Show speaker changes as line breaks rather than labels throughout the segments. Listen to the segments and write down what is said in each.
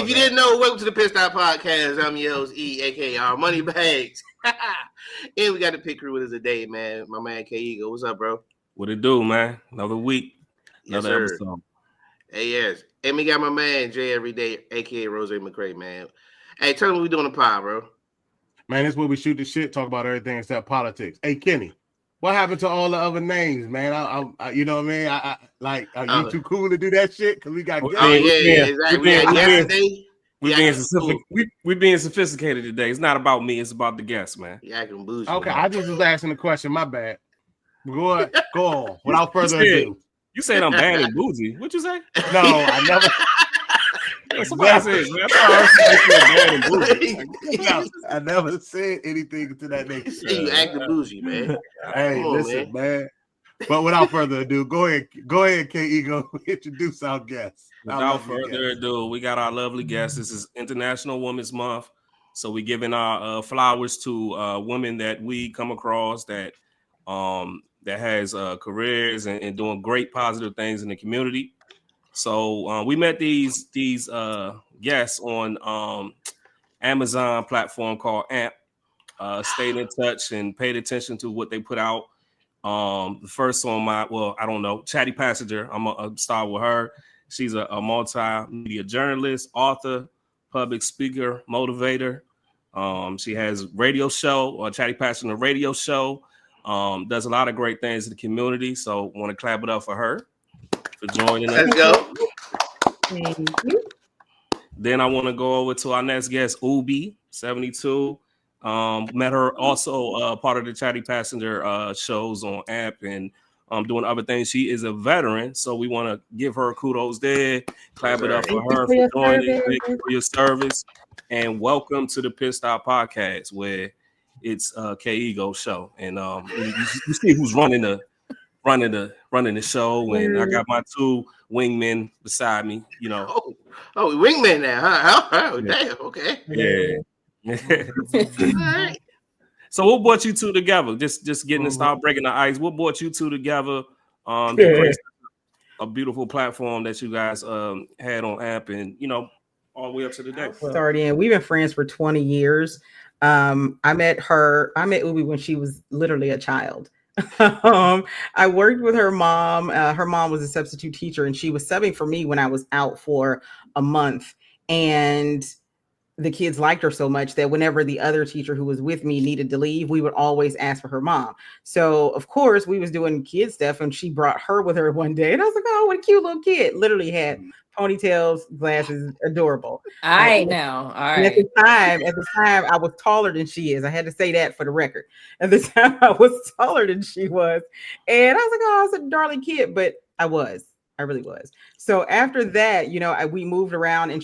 if you didn't know, welcome to the Pissed Out Podcast. I'm your host, E, aka our Money Bags. And we got the pick crew with us today, man. My man K Ego. What's up, bro?
What it do, man? Another week, another episode.
Hey, yes. And we got my man Jay Everyday, aka Rose McCray, man. Hey, tell them what we doing the pod, bro.
Man, this is where we shoot the shit, talk about everything except politics. Hey, Kenny, what happened to all the other names, man? I you know what I mean? Are you too cool to do that shit? Because we got
exactly.
We're being sophisticated today. It's not about me. It's about the guests, man.
You acting bougie.
Okay, man. I just was asking the question. My bad. Go on. Without further ado.
You said I'm bad and bougie. What'd you say?
No, I never.
Somebody said, man, bad and bougie.
No, I never said anything to that nature.
You acting bougie, man.
Hey, listen, man. But without further ado, go ahead, K Ego, introduce our guests.
Without further ado, we got our lovely guests. This is International Women's Month, so we're giving our flowers to women that we come across that has careers and doing great positive things in the community. So we met these guests on Amazon platform called AMP. Stayed in touch and paid attention to what they put out. The first on I don't know, Chatty Passenger. I'm a star with her. She's a multimedia journalist, author, public speaker, motivator. She has radio show, Chatty Passenger radio show. Does a lot of great things in the community. So want to clap it up for her for joining us.
Let's go.
Thank you.
Then I want to go over to our next guest, Ubi 72. Met her also part of the Chatty Passenger shows on AMP and doing other things. She is a veteran, so we want to give her kudos there. Clap it up for her for joining. Thank you for your service, and welcome to the Pissed Out Podcast, where it's K Ego show, and you see who's running the show, and I got my two wingmen beside me. You know,
wingmen now, huh? Oh,
yeah.
Damn, okay,
yeah.
All right.
So what brought you two together? Just getting to start breaking the ice. What brought you two together? A beautiful platform that you guys had on AMP, and all the way up to the day.
Starting, we've been friends for 20 years. I met Ubi when she was literally a child. I worked with her mom. Her mom was a substitute teacher, and she was subbing for me when I was out for a month. And the kids liked her so much that whenever the other teacher who was with me needed to leave, we would always ask for her mom. So of course we was doing kid stuff, and she brought her with her one day, and I was like, oh, what a cute little kid. Literally had ponytails, glasses, adorable.
All right.
At the time I was taller than she is. I had to say that for the record. At the time I was taller than she was, and I was like, oh, I was a darling kid, but I really was. So after that, we moved around, and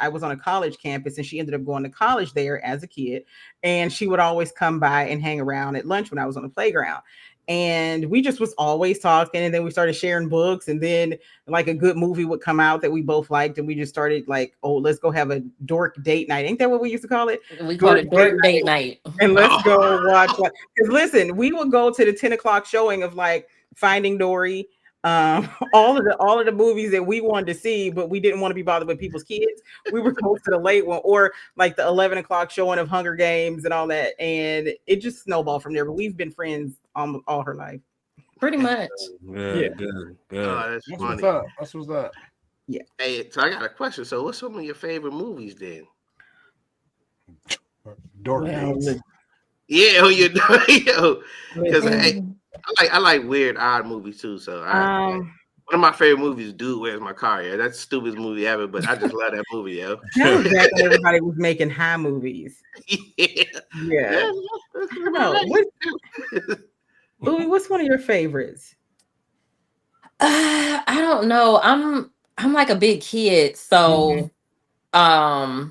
I was on a college campus, and she ended up going to college there as a kid. And she would always come by and hang around at lunch when I was on the playground. And we just was always talking. And then we started sharing books. And then like a good movie would come out that we both liked. And we just started like, oh, let's go have a dork date night. Ain't that what we used to call it?
We call it dork date night.
And let's go watch. Because listen, we would go to the 10 o'clock showing of like Finding Dory, all of the movies that we wanted to see, but we didn't want to be bothered with people's kids. We were going to the late one, or like the 11 o'clock showing of Hunger Games and all that, and it just snowballed from there. But we've been friends all her life,
pretty much.
Good.
Oh, that's funny.
That's what's up.
Yeah.
Hey, so I got a question. So, what's some of your favorite movies then?
Dork dates.
Yeah, because I like weird, odd movies too. So one of my favorite movies, Dude, Where's My Car? Yeah, that's the stupidest movie ever, but I just love that movie, yo.
That was back when everybody was making high movies. Yeah. What's one of your favorites?
I don't know. I'm like a big kid, so I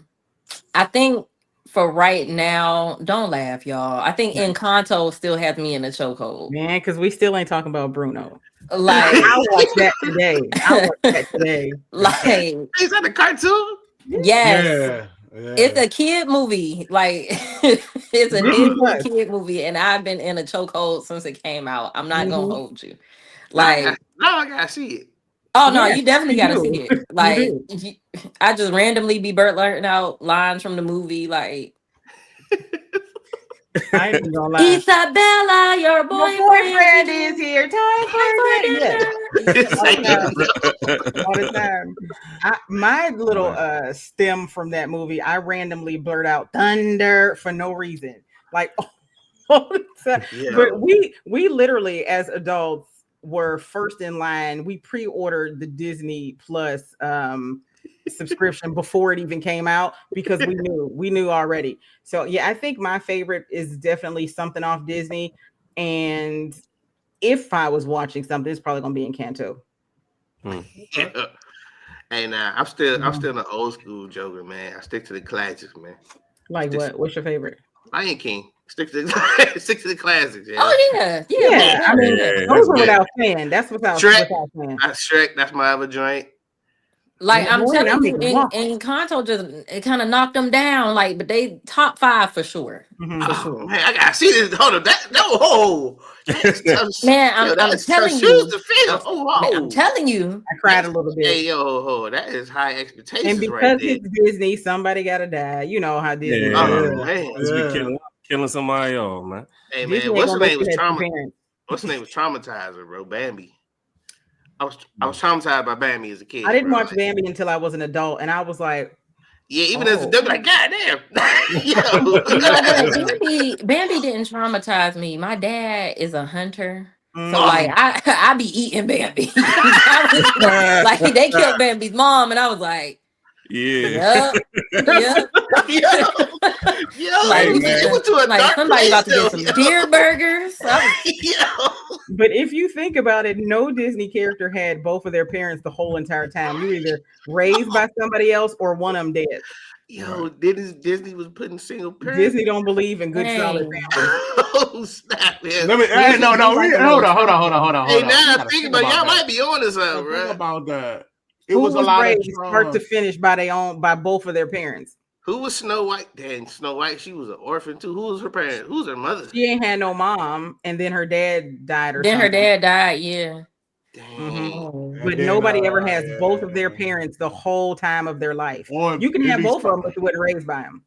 think for right now, don't laugh, y'all. I think Encanto still has me in a chokehold.
Man, because we still ain't talking about Bruno.
Like
I watched that today.
Like,
is that a cartoon?
Yes. Yeah. It's a kid movie. Like it's a Disney kid movie, and I've been in a chokehold since it came out. I'm not gonna hold you. Like
no, I gotta see it.
Oh no,
Yeah,
you definitely got to
do.
see it. Like, I just randomly be learning out lines from the movie, like.
I ain't even gonna lie.
Isabella, your boyfriend
is here. Time for dinner.
It's like,
All the time. My little stem from that movie, I randomly blurt out thunder for no reason. Like all the time.
yeah.
But we literally as adults were first in line. We pre-ordered the Disney Plus subscription before it even came out because we knew already. So yeah, I think my favorite is definitely something off Disney. And if I was watching something, it's probably gonna be Encanto.
Yeah. Hey, nah, I'm still in the old school Joker, man. I stick to the classics, man.
Like what? What's your favorite?
Lion King. Stick to the classics. Yeah.
Oh yeah.
I mean, those are without saying. That's without saying.
Shrek. That's my other joint.
Like I'm telling you, and Kanto it kind of knocked them down. Like, but they top 5 for sure.
For sure.
Man, I gotta see this. Hold on,
man, I'm telling you. I'm telling you.
I cried a little bit.
Hey, that is high expectations.
And because it's Disney, somebody gotta die. You know how Disney.
Man, killing somebody else, man.
Hey man, what's the name was traumatizer, bro? Bambi. I was traumatized by Bambi as a kid.
I didn't watch Bambi until I was an adult, and I was like,
yeah, even as a adult, like, God damn.
You know what? Bambi didn't traumatize me. My dad is a hunter. So like I be eating Bambi. Like they killed Bambi's mom, and I was like,
yeah.
Like, it went to a like somebody about to get some deer burgers.
But if you think about it, no Disney character had both of their parents the whole entire time. You either raised by somebody else or one of them dead.
Yo, Disney was putting single parents.
Disney don't believe in good solid families.
Oh snap, man.
Hold on.
Hey, now I think about y'all might be on to something, bro.
Think about that. It
Who
was a lot of
start to finish by both of their parents.
Who was Snow White? Dang, Snow White, she was an orphan too. Who was her parent? Who's her mother?
She ain't had no mom, and then her dad died.
Her dad died, yeah.
Mm-hmm. But nobody ever has both of their parents the whole time of their life. Or you can have both of them, but you wasn't raised by them.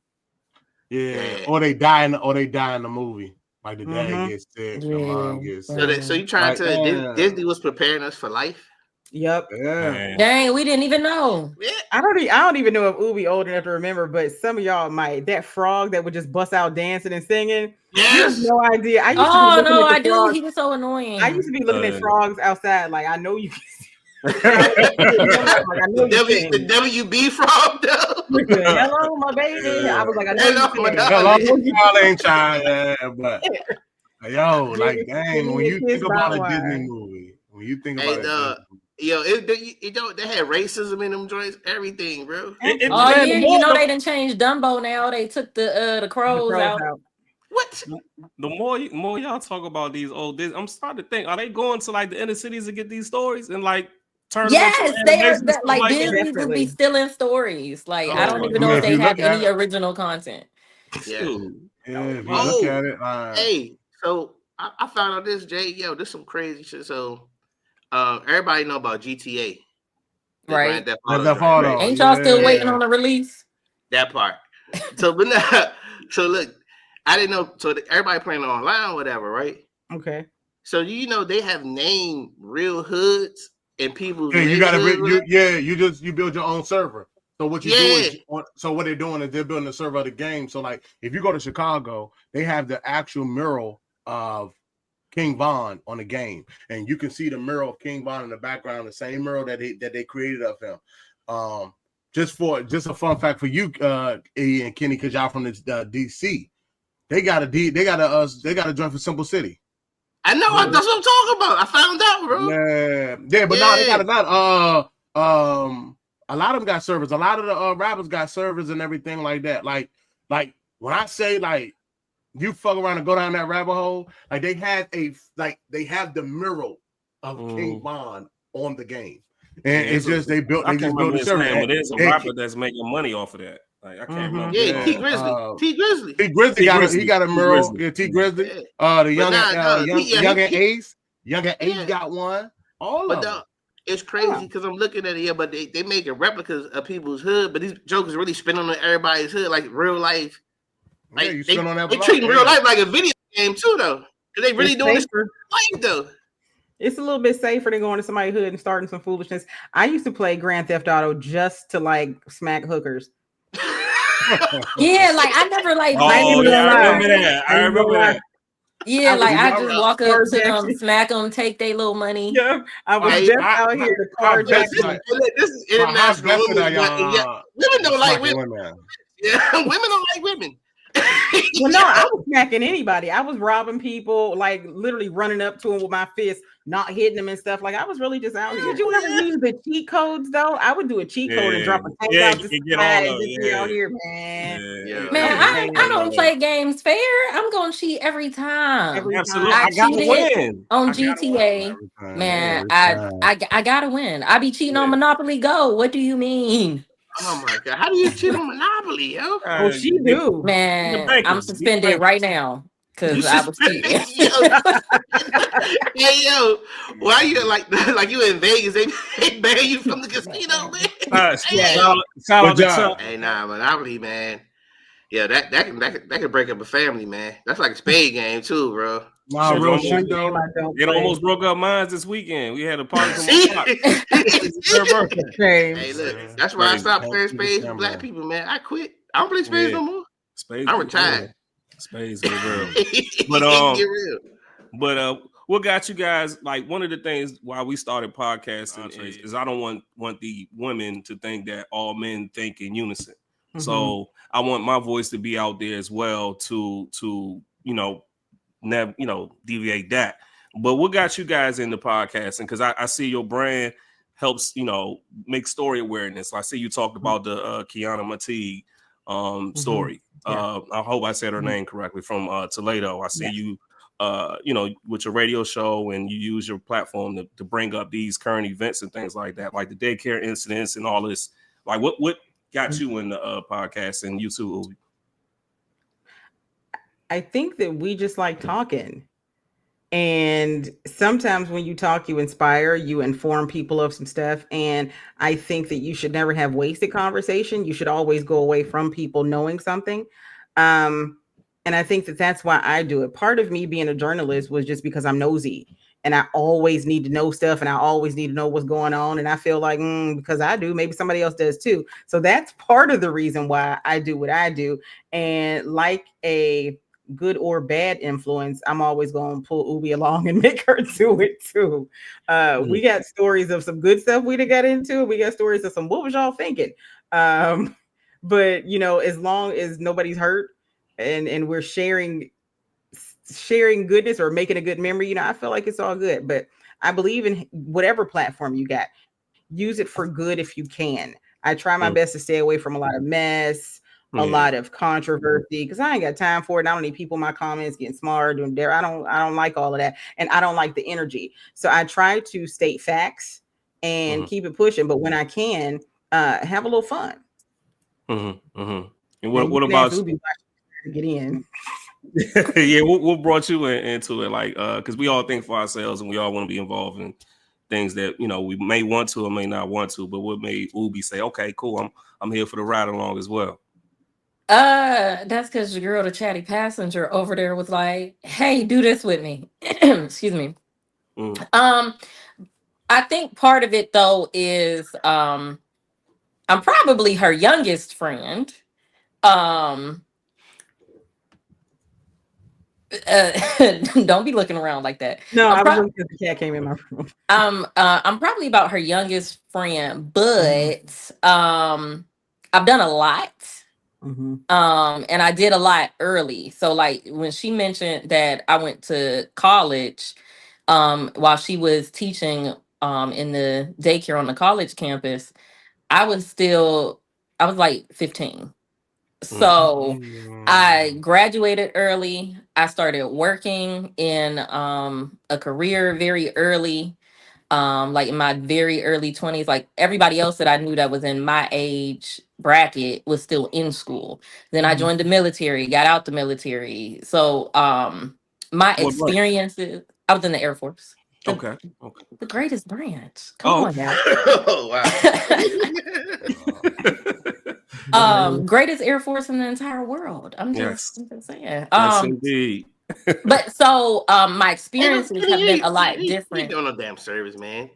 Yeah, or they die in the movie. Like the dad gets sick, the mom gets sick.
So you trying to Disney was preparing us for life?
Yep.
Yeah.
Dang, we didn't even know.
Yeah.
I don't even know if Ubi old enough to remember, but some of y'all might. That frog that would just bust out dancing and singing.
Yes.
You have no idea.
I do. He was so annoying.
I used to be looking at frogs outside. Like I know you.
The WB frog though.
Hello, my baby. I was like, I know
y'all ain't trying, but yo, like dang, when you think about a Disney movie,
they had racism in them joints, everything, bro.
You know they done changed Dumbo now. They took the crows out.
What?
The more y'all talk about these old Disney, I'm starting to think, are they going to like the inner cities to get these stories and like turn?
Yes, they are. Like Disney would be stealing stories. Like I don't even know if they have any original content.
Yeah.
Look at it.
Hey, so I found out this, Jay. Yo, this some crazy shit. So, everybody know about GTA,
right?
Ain't
y'all still waiting on the release?
That part. So, but so look, I didn't know. So everybody playing online, or whatever, right?
Okay.
So they have named real hoods and people.
Yeah, you build your own server. So what you do is, what they're doing is they're building a server of the game. So like, if you go to Chicago, they have the actual mural of King Von on the game, and you can see the mural of King Von in the background, the same mural that they created of him. Just a fun fact for you, E and Kenny, because y'all from the DC, they got a joint for Simple City.
I know, that's what I'm talking about. I found out, bro.
Yeah, but no, they got a lot of them got servers. A lot of the rappers got servers and everything like that. Like when I say like you fuck around and go down that rabbit hole, like they have the mural of King Von on the game, and it's just they built a server.
But there's a rapper that's making money off of that. Like I can't remember.
Yeah, T Grizzly.
T Grizzly got a mural. Yeah, T Grizzly. The young and Ace. Young and Ace got one. All of them.
It's crazy because I'm looking at it, but they making replicas of people's hood, but these jokers really spinning on everybody's hood like real life. Like
you spin on that
they
block.
treating real life like a video game too, though. Because they really doing this life though.
It's a little bit safer than going to somebody's hood and starting some foolishness. I used to play Grand Theft Auto just to like smack hookers.
Yeah, like I never like.
I remember that.
Yeah, like I just walk up to them, smack them, take their little money.
Yeah, I was just out here to carjack.
This is international women. Women don't like women. Yeah, women don't like women.
Well, no, I was smacking anybody. I was robbing people, like literally running up to them with my fist, not hitting them and stuff. Like I was really just out here. Did you ever use the cheat codes though? I would do a cheat code and drop a tank out the side and just be out here, man.
Man, I don't play games fair. I'm gonna cheat every time.
Absolutely, I gotta win
on GTA. Man, I gotta win. I be cheating on Monopoly Go. What do you mean?
Oh my god! How do you cheat on Monopoly, yo?
Oh, she do,
man. I'm suspended right now because I was cheating.
Hey yo, why you like you in Vegas? They ban you from the casino, man. Hey, nah, Monopoly, man. Yeah, that can break up a family, man. That's like a spade game too, bro.
Nah, real shit though.
It almost broke up mine this weekend. We had a party from my block.
Hey, look, that's why I stopped playing spades with black people, man. I quit. I don't play spades no more. Spades, I'm retired.
Spades get real. But what got you guys? Like one of the things why we started podcasting is I don't want the women to think that all men think in unison. Mm-hmm. So I want my voice to be out there as well to never deviate that. But what got you guys into podcasting? Because I see your brand helps make story awareness. I see you talked about the Kiana Mateague story. I hope I said her name correctly, from Toledo. I see you with your radio show, and you use your platform to bring up these current events and things like that, like the daycare incidents and all this. Like what got you in the podcast and you too, Ubi?
I think that we just like talking. And sometimes when you talk, you inspire, you inform people of some stuff. And I think that you should never have wasted conversation. You should always go away from people knowing something. And I think that that's why I do it. Part of me being a journalist was just because I'm nosy and I always need to know stuff and I always need to know what's going on. And I feel like because I do, maybe somebody else does too. So that's part of the reason why I do what I do. And like a good or bad influence, I'm always going to pull Ubi along and make her do it too. We got stories of some good stuff we done got into. We got stories of some, what was y'all thinking? But as long as nobody's hurt and we're sharing goodness or making a good memory, I feel like it's all good. But I believe in whatever platform you got, use it for good if you can. I try my best to stay away from a lot of mess, a lot of controversy, because I ain't got time for it. I don't need people in my comments getting smart, doing dare. I don't like all of that, and I don't like the energy. So I try to state facts and keep it pushing. But when I can, have a little fun.
And what about
to get in?
Yeah, what brought you into it? Like, because we all think for ourselves and we all want to be involved in things that we may want to or may not want to. But what made Ubi say, "Okay, cool, I'm here for the ride along as well"?
That's because the girl, the chatty passenger over there, was like, "Hey, do this with me." Excuse me. I think part of it though is I'm probably her youngest friend. Don't be looking around like that.
No, I was looking because the cat came in my room.
I'm probably about her youngest friend, but I've done a lot. And I did a lot early. So like when she mentioned that I went to college while she was teaching in the daycare on the college campus, I was like 15. So I graduated early. I started working in a career very early. Like in my very early 20s, like everybody else that I knew that was in my age bracket was still in school. Then I joined the military, got out the military. So my experiences, I was in the Air Force.
Okay.
The greatest branch. Come on now.
Oh wow.
Greatest Air Force in the entire world. I'm
Yes.
just saying.
Yes, indeed.
But so my experiences have been a lot
He
different.
doing no damn service, man.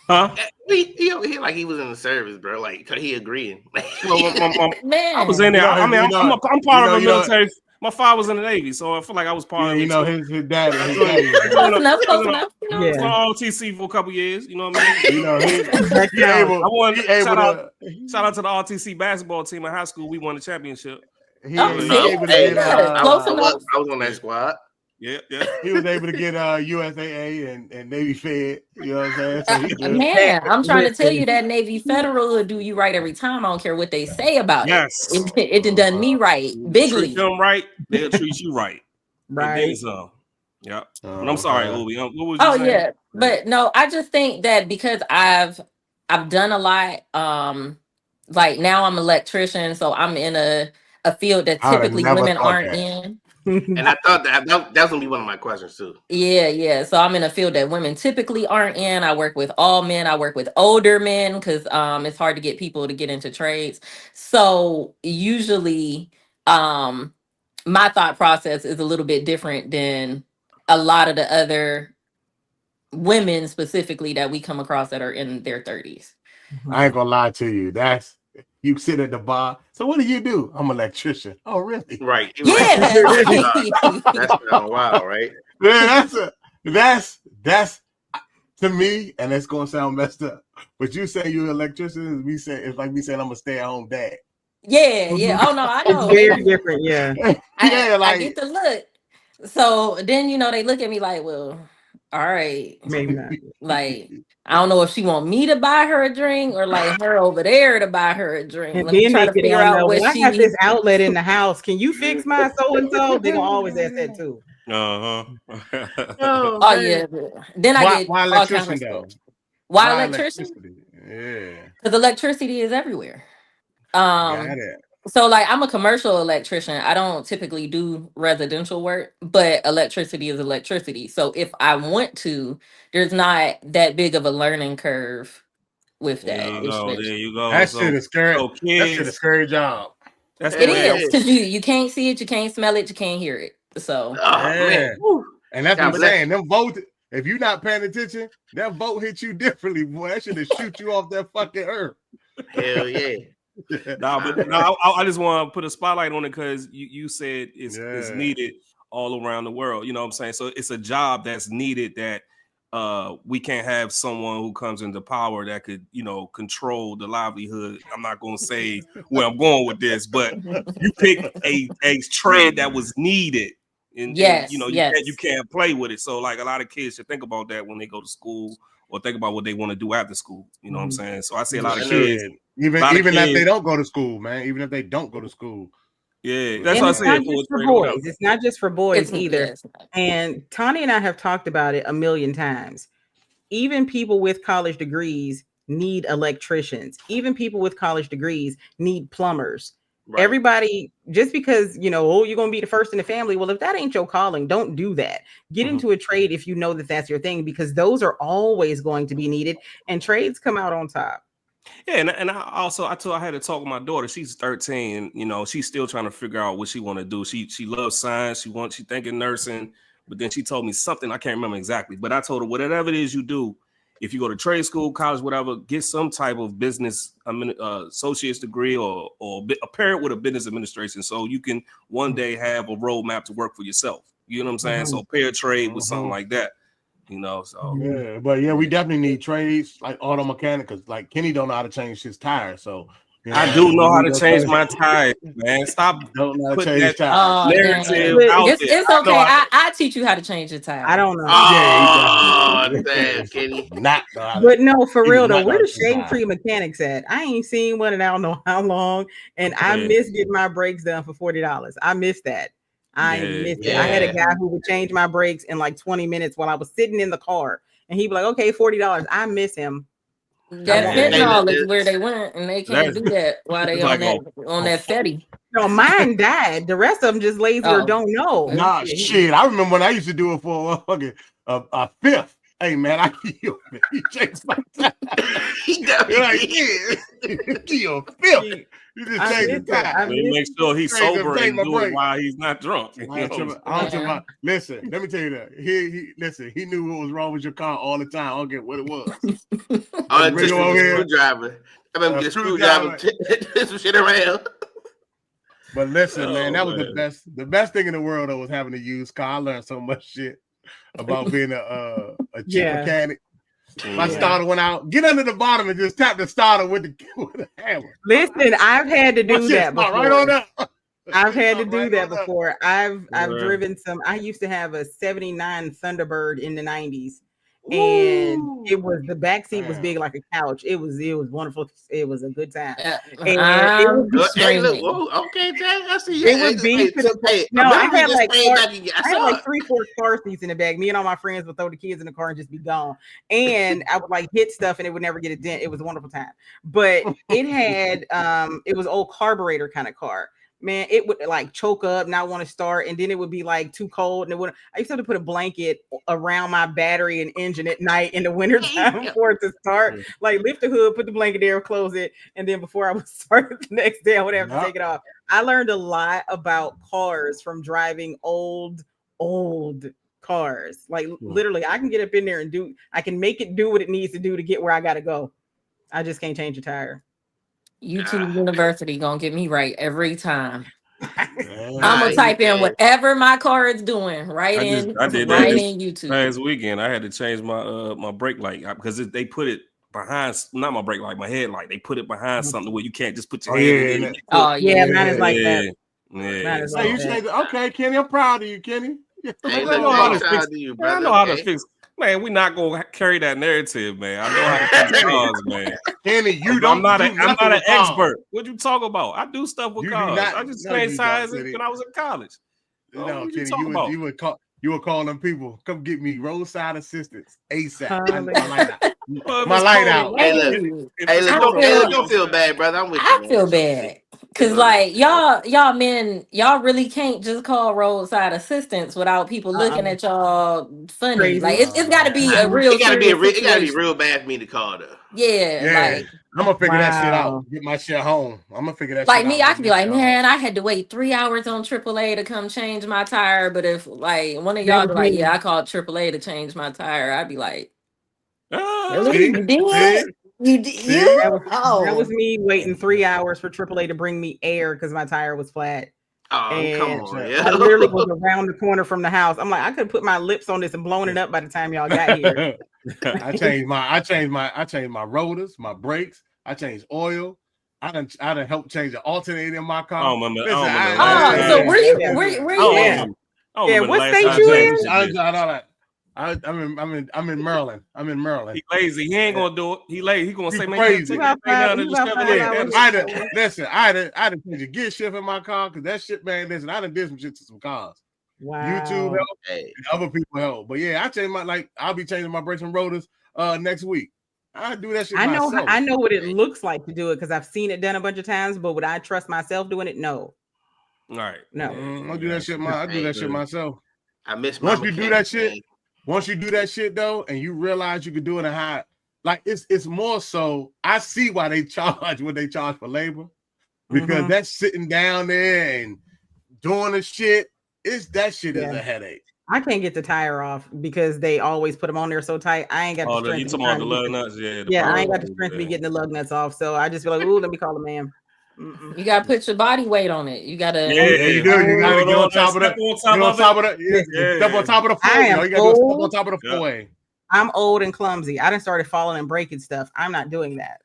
Huh?
He like he was in the service, bro. Like he agreeing.
Man,
I was in there. I mean, I'm part of a military. My father was in the Navy, so I feel like I was part of it.
His daddy.
close enough. You know?
I was on RTC for a couple years. You know what I mean? Shout out to the RTC basketball team in high school. We won the championship.
Close enough.
I was on that squad.
Yeah.
He was able to get USAA and Navy Fed. You know what I'm saying? So
man, I'm trying to tell you that Navy Federal will do you right every time. I don't care what they say about it. It done me right. Bigly.
Treat them right, they'll treat you right.
Right.
Yeah. But I'm sorry, Obi. What was you saying?
Yeah. But no, I just think that because I've done a lot. Like now I'm an electrician, so I'm in a field that typically women aren't in.
And I thought that was gonna be one of my questions too.
Yeah. So I'm in a field that women typically aren't in. I work with all men. I work with older men because it's hard to get people to get into trades. So usually my thought process is a little bit different than a lot of the other women specifically that we come across that are in their 30s.
I ain't gonna lie to you. You sit at the bar. So what do? I'm an electrician. Oh, really?
Right.
Yeah.
That's kind of wild, right?
Yeah, that's to me, and it's gonna sound messed up. But you say you're an electrician, it's like me saying I'm a stay-at-home dad.
Yeah. Oh no, I know.
It's very different, yeah.
I get the look. So then they look at me like, well, all right.
Maybe not.
Like, I don't know if she want me to buy her a drink or like her over there to buy her a drink.
And
Let me
then
try
they
to figure out what
I have this outlet in the house. Can you fix my so-and-so? They're gonna always ask that too.
Oh yeah. Then I get
why electrician though?
Why electricity?
Yeah.
Because electricity is everywhere.
Got it.
So like I'm a commercial electrician. I don't typically do residential work, but electricity is electricity. So if I want to, there's not that big of a learning curve with that.
There you go.
That shit is scary. That shit is a scary job.
It is because you can't see it, you can't smell it, you can't hear it. So
man. And that's what I'm saying. Them votes, if you're not paying attention, that vote hit you differently, boy. That should have shoot you off that fucking earth.
Hell yeah.
I just want to put a spotlight on it because you said it's needed all around the world. You know what I'm saying? So it's a job that's needed that we can't have someone who comes into power that could, control the livelihood. I'm not going to say where I'm going with this, but you pick a trade that was needed. And you can't play with it. So like a lot of kids should think about that when they go to school or think about what they want to do after school. You know what I'm saying? So I see a lot of kids.
Even if they don't go to school, man. Even if they don't go to school.
Yeah, that's what I said.
It's not just for boys either. And Tawni and I have talked about it a million times. Even people with college degrees need electricians. Even people with college degrees need plumbers. Right. Everybody, just because, you're going to be the first in the family. Well, if that ain't your calling, don't do that. Get into a trade if you know that that's your thing, because those are always going to be needed and trades come out on top.
Yeah, and I had to talk with my daughter. She's 13. She's still trying to figure out what she want to do. She loves science. She thinking nursing, but then she told me something I can't remember exactly. But I told her whatever it is you do, if you go to trade school, college, whatever, get some type of business associate's degree or a parent with a business administration, so you can one day have a roadmap to work for yourself. You know what I'm saying? So pair trade with something like that. So
yeah, but we definitely need trades like auto mechanic, because like Kenny don't know how to change his tires. So
I do know how to change my tires, man. Stop
don't know how to
putting
change
that
narrative
out there.
It's okay. I teach you how to change your tires.
I don't know.
Damn, Kenny.
But no, for real though, where the shade tree mechanics at? I ain't seen one in I don't know how long, and I miss getting my brakes done for $40. I miss that. I missed it. I had a guy who would change my brakes in like 20 minutes while I was sitting in the car, and he'd be like, "Okay, $40." I miss him.
That fentanyl is where they went, and they can't do that while they on that Fetty.
No, mine died. The rest of them just lazy or don't know.
Nah, shit. I remember when I used to do it for a fifth. Hey man, I killed it. He changed my time.
He definitely
Your fifth. You just change the time.
Make sure he's sober and do it while he's not drunk.
Listen, let me tell you that. He knew what was wrong with your car all the time. I don't get what it was.
Screwdriver. I remember get a screwdriver, some shit around.
But listen, man, that was the best. The best thing in the world though was having a used car. I learned so much shit about being a cheap mechanic. My starter went out. Get under the bottom and just tap the starter with the hammer.
Listen, I've had to do that before.
Right on up.
I've had to do that before. I've driven some. I used to have a '79 Thunderbird in the '90s, and it was the back seat was big like a couch. It was wonderful. It was a good time.
Okay, Jack, I see.
It would be to the no. I had like 3-4 car seats in the back. Me and all my friends would throw the kids in the car and just be gone. And I would like hit stuff and it would never get a dent. It was a wonderful time. But it had it was old carburetor kind of car. Man, it would like choke up, not want to start, and then it would be like too cold. And I used to have to put a blanket around my battery and engine at night in the wintertime for it to start. Like lift the hood, put the blanket there, close it, and then before I would start the next day, I would have to take it off. I learned a lot about cars from driving old cars. Like literally, I can get up in there and I can make it do what it needs to do to get where I got to go. I just can't change a tire.
YouTube University gonna get me right every time. I'm gonna type in whatever my car is doing. I did that in YouTube.
Last weekend, I had to change my my brake light because they put it behind, not my brake light, my headlight. They put it behind something where you can't just put your hand in it.
Mine is like that.
Okay, Kenny, I'm proud of you, Kenny.
I know how to fix. Man, we're not gonna carry that narrative, man. I know how to fix cars, man.
Kenny,
I'm not an expert. What you talk about? I do stuff with cars. I just changed tires when I was in college.
No, Kenny, you would call them people, come get me roadside assistance ASAP. My light out.
Hey, don't feel bad, brother. I'm with you.
I feel bad. Cause like y'all men, y'all really can't just call roadside assistance without people looking at y'all funny. Crazy. Like it's got to be a real.
It got to be real bad for me to call though.
Yeah. Like
I'm gonna figure that shit out. Get my shit home. I'm gonna figure that.
Like
shit
me,
out.
I could be like, man, I had to wait 3 hours on AAA to come change my tire. But if like one of y'all be like, I called AAA to change my tire, I'd be like, really? You did?
That was me waiting 3 hours for AAA to bring me air because my tire was flat.
Oh, come on!
I literally was around the corner from the house. I'm like, I could put my lips on this and blown it up by the time y'all got here.
I changed my rotors, my brakes. I changed oil. I done helped change the alternator in my car.
So where you at?
Yeah, what state you in?
I'm in Maryland.
He lazy. He ain't gonna do it. He lazy. He gonna say, man,
crazy.
I had
to change a gear shift in my car because that shit, man. Listen, I done did some shit to some cars.
Wow.
YouTube help, and other people help. But yeah, I'll be changing my brakes and rotors next week. I do that shit myself.
I know what it looks like to do it because I've seen it done a bunch of times. But would I trust myself doing it? No.
All right.
No.
I'll do that shit. I do that shit myself.
I miss
once you do that shit. Once you do that shit though, and you realize you can do it in high, like it's more so. I see why they charge what they charge for labor, because that's sitting down there and doing the shit. That shit is a headache.
I can't get the tire off because they always put them on there so tight. I ain't got the strength.
You talking about the lug nuts?
I ain't got the strength to be getting the lug nuts off. So I just feel like, ooh, let me call the man.
You gotta put your body weight on it. You gotta.
Yeah, you do. You gotta get on top of it. Step on top of it. Step on top of the floor. You gotta step on top of the floor.
I'm old and clumsy. I done started falling and breaking stuff. I'm not doing that.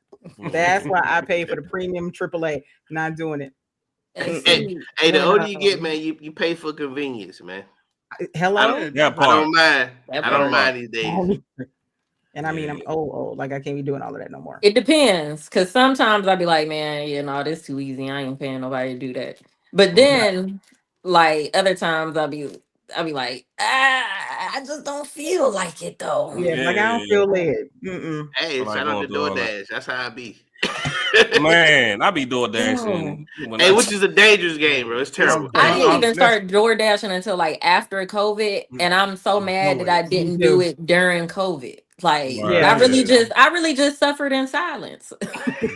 That's why I pay for the premium AAA. Not doing it.
Hey, the older you get, man, you pay for convenience, man.
Hello.
I don't mind. I don't mind these days.
And I mean, I'm old. Like I can't be doing all of that no more.
It depends, because sometimes I'll be like, man, this too easy. I ain't paying nobody to do that. But then, like other times, I'll be like, I just don't feel like it though.
Yeah, like I don't feel led.
Hey, shout out to DoorDash. That's how I be.
Man, I be door dashing.
Hey, which is a dangerous game, bro. It's terrible.
I didn't even
That's-
start door dashing until like after COVID, and I'm so mad that I didn't do it during COVID. Like
Right.
I really just suffered in silence.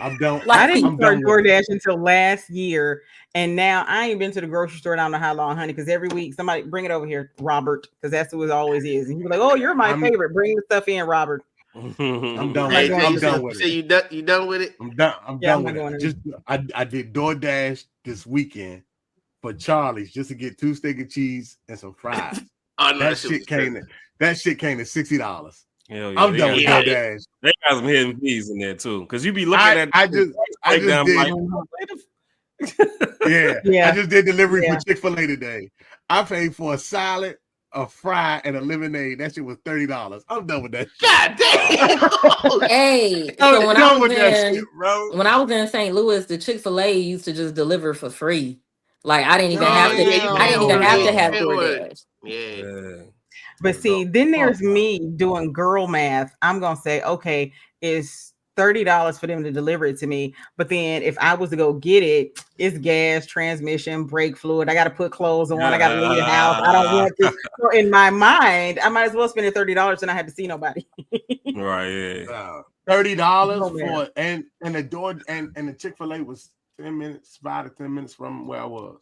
I'm done.
Like,
I didn't
I'm
start
done with it.
DoorDash until last year, and now I ain't been to the grocery store. I don't know how long, honey, because every week somebody bring it over here, Robert, because that's who it always is. And he's like, "Oh, you're my favorite. Bring the stuff in, Robert."
I'm done.
Hey,
I'm done with
so
it.
you done with it?
I'm done. I'm done with
going
it.
in.
Just I did DoorDash this weekend for Charlie's just to get 2 steak and cheese and some fries.
Oh no,
that shit came to $60.
Hell yeah,
I'm done with
got-
DoorDash.
They got some hidden fees in there too, because you be looking at.
I just
breakdown
did.
like,
I just did delivery
Yeah.
for Chick-fil-A today. I paid for a salad, a fry, and a lemonade. That shit was $30. I'm done with that.
God damn.
hey,
I'm
so when
done
I was
with that
in
shit, bro.
when I was in St. Louis, the Chick-fil-A used to just deliver for free. Like I didn't even
Oh,
have to.
yeah, you
I didn't even
can't
have
order
to have
it.
DoorDash.
Yeah.
But see, then there's me doing girl math. I'm gonna say, okay, it's $30 for them to deliver it to me. But then if I was to go get it, it's gas, transmission, brake fluid. I got to put clothes on. I got to leave the house. I don't want to. So in my mind, I might as well spend the $30 and I had to see nobody.
Right, yeah.
$30 for and the door and the Chick-fil-A was 5 to 10 minutes from where I was.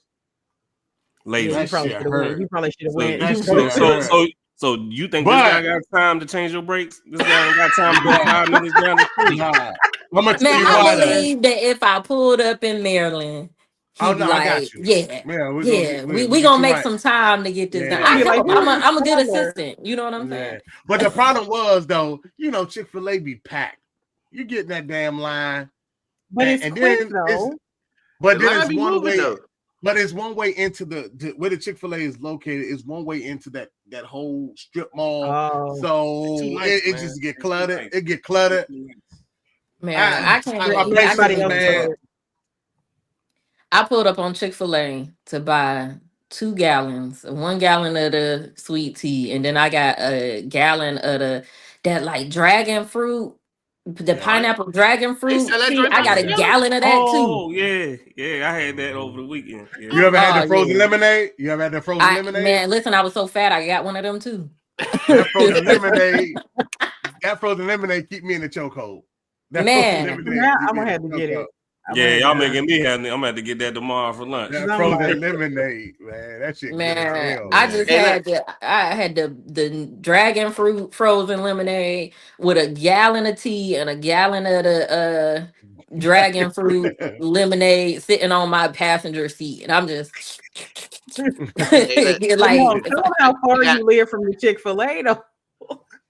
Lazy.
Yeah, you probably should have went. You probably should have went.
So you think this guy got time to change your brakes? This guy ain't got time to go 5 minutes down the street.
Nah. I'm gonna tell
Man,
you
I
why.
believe that if I pulled up in Maryland, he'd be
I
like,
got you.
we gonna make some time to get this done. I help. I'm a good assistant. You know what I'm saying?
But the problem was though, Chick-fil-A be packed. You get in that damn line,
but it's quick though.
But then it's one way. But it's one way into where the Chick-fil-A is located. Is one way into that whole strip mall.
Oh.
So it just get cluttered. It get cluttered.
Man, I can't. I pulled up on Chick-fil-A to buy 2 gallons, 1 gallon of the sweet tea, and then I got a gallon of that like dragon fruit. The pineapple dragon fruit tea, I got a gallon of that too.
Oh yeah, I had that over the weekend. Yeah.
You ever had the frozen lemonade? You ever had the frozen lemonade?
Man, listen, I was so fat, I got one of them too.
That frozen lemonade keep me in the chokehold.
Man,
I'm gonna have to get it.
Yeah, y'all making me have. I'm gonna have to get that tomorrow for lunch.
That frozen lemonade, man. That shit.
Man, I just had the dragon fruit frozen lemonade with a gallon of tea and a gallon of the dragon fruit lemonade sitting on my passenger seat, and I'm just
like, tell them how far you live from the Chick-fil-A though.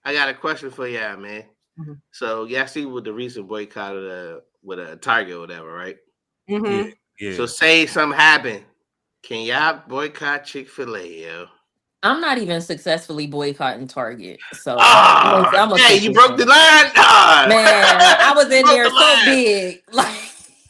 I got a question for y'all, man. Mm-hmm. So y'all see with the recent boycott of with a Target or whatever, right?
Mm-hmm.
Yeah.
So say something happened, can y'all boycott Chick-fil-A, yo?
I'm not even successfully boycotting Target, so
hey, you broke the line,
man. I was in there so big, like.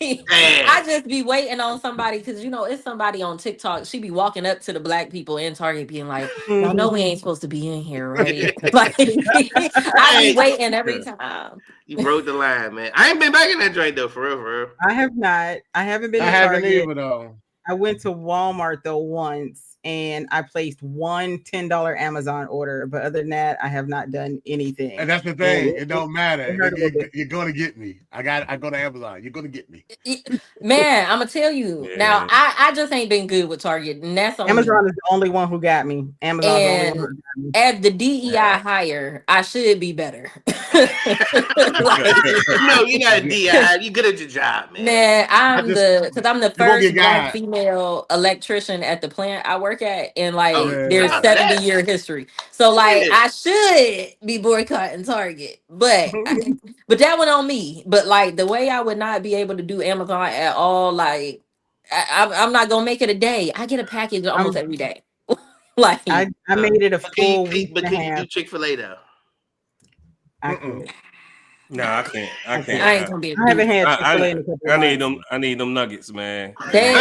I just be waiting on somebody because it's somebody on TikTok. She be walking up to the black people in Target, being like, "Y'all know we ain't supposed to be in here, right?" Like, I be waiting every time.
You broke the line, man. I ain't been back in that joint though, for real.
I have not. I haven't been.
I haven't either though.
I went to Walmart though once, and I placed one $10 Amazon order. But other than that, I have not done anything.
And that's the thing. It don't matter. You're gonna get me. I go to Amazon. You're gonna get me.
Man, I'm gonna tell you now. I just ain't been good with Target, and that's
Amazon is the only one who got me. Amazon.
And as the DEI hire, I should be better.
No, you're not a DEI. You're good at your job, man.
Man, I'm the first black female electrician at the plant I work at in there's 70-year history. So I should be boycotting Target, but that one on me. But the way I would not be able to do Amazon at all, I'm not gonna make it a day. I get a package almost every day.
I made it a full week.
But can you do Chick-fil-A though?
No, I can't. I
ain't gonna be.
I haven't had Chick-fil-A in a couple of
months. I need them nuggets, man.
They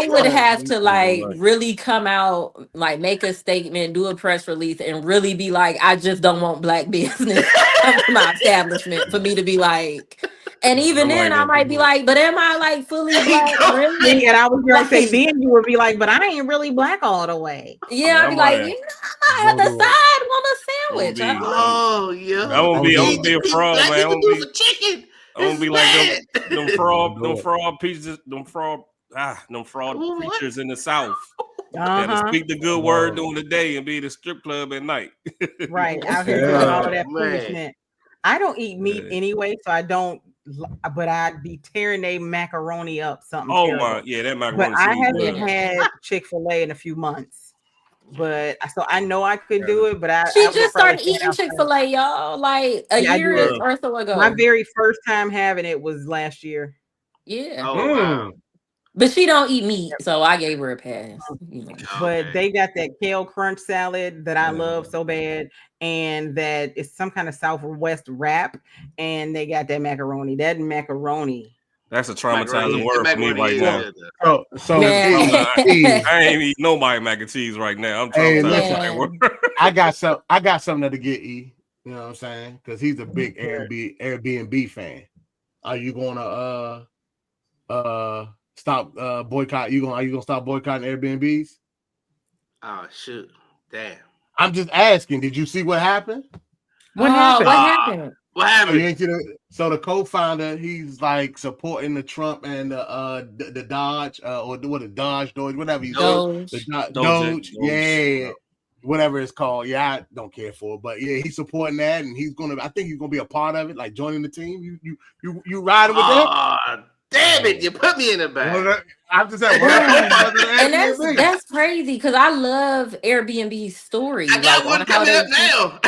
would have to really come out, make a statement, do a press release, and really be like, I just don't want black business come to my establishment for me to be like, And even then, I might be like, but am I like fully black? Really?
And I was going to say,
Like-
then you would be like, but I ain't really black all the way.
Yeah, I'd be like, you know, I might have the side want a sandwich. I don't know.
Oh yeah.
I'm gonna be a fraud, man.
I'm gonna be for chicken.
I'm gonna be like them fraud pieces, them fraud preachers in the South. That'll speak the good word during the day and be at the strip club at night.
Right. Out here doing all of that foolishness. I don't eat meat anyway, so I don't. But I'd be tearing they macaroni up something.
Oh
terrible.
my, yeah, that macaroni.
But I haven't had Chick-fil-A in a few months. But so I know I could do it. But
she just started eating Chick-fil-A, y'all, like a year or so ago.
My very first time having it was last year.
Yeah.
Oh, wow.
But she don't eat meat, so I gave her a pass. You know.
But they got that kale crunch salad that I love so bad, and that it's some kind of Southwest wrap, and they got that macaroni. That macaroni.
That's a traumatizing word for me right now.
So
I ain't eating nobody mac and cheese right now. I'm traumatized.
I got something to get E. You know what I'm saying? Because he's a big Airbnb fan. Are you gonna stop boycott? Are you gonna stop boycotting Airbnbs?
Oh shoot! Damn.
I'm just asking. Did you see what happened?
What happened?
What happened?
So the co-founder, he's like supporting the Trump and the Dodge or the Dodge, whatever you say. Doge, yeah, whatever it's called. Yeah, I don't care for it, but yeah, he's supporting that, and I think he's gonna be a part of it, like joining the team. You riding with them?
Damn it! You put me in the back.
I'm just
saying, and that's crazy because I love Airbnb stories.
I got one coming up now.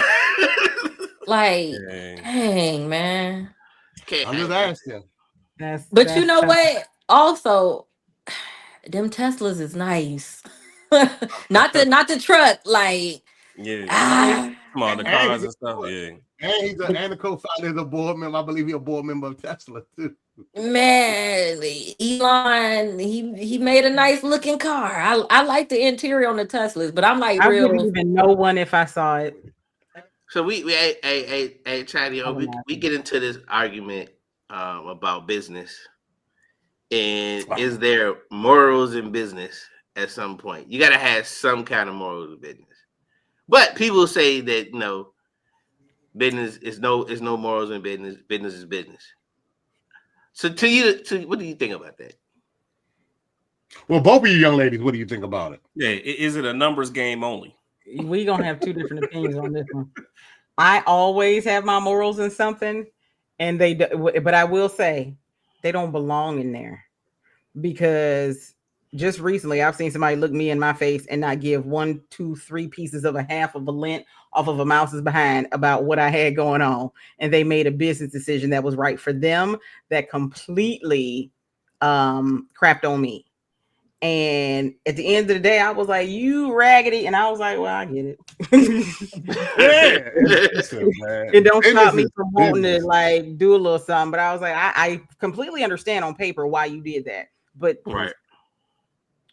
Like, dang, man.
I'm just asking.
But you know what? Also, them Teslas is nice. not the truck, like
come on, the cars and stuff. Yeah.
And he's a co-founder of the board member. I believe he's a board member of Tesla too.
Man, Elon, he made a nice looking car. I like the interior on the Teslas, but I'm like,
I wouldn't even know one if I saw it.
So we Chatty, we get into this argument about business, and is there morals in business at some point? You got to have some kind of morals in business, but people say that business is no morals in business. Business is business. So what do you think about that?
Well, both of you young ladies, what do you think about it?
Yeah, is it a numbers game only?
We gonna have two different opinions on this one. I always have my morals in something, and but I will say they don't belong in there, because just recently I've seen somebody look me in my face and not give 1, 2, 3 pieces of a half of a lint off of a mouse's behind about what I had going on, and they made a business decision that was right for them that completely crapped on me. And at the end of the day, I was like, "You raggedy," and I was like, "Well, I get it." It don't stop me from wanting to like do a little something, but I was like, I completely understand on paper why you did that, but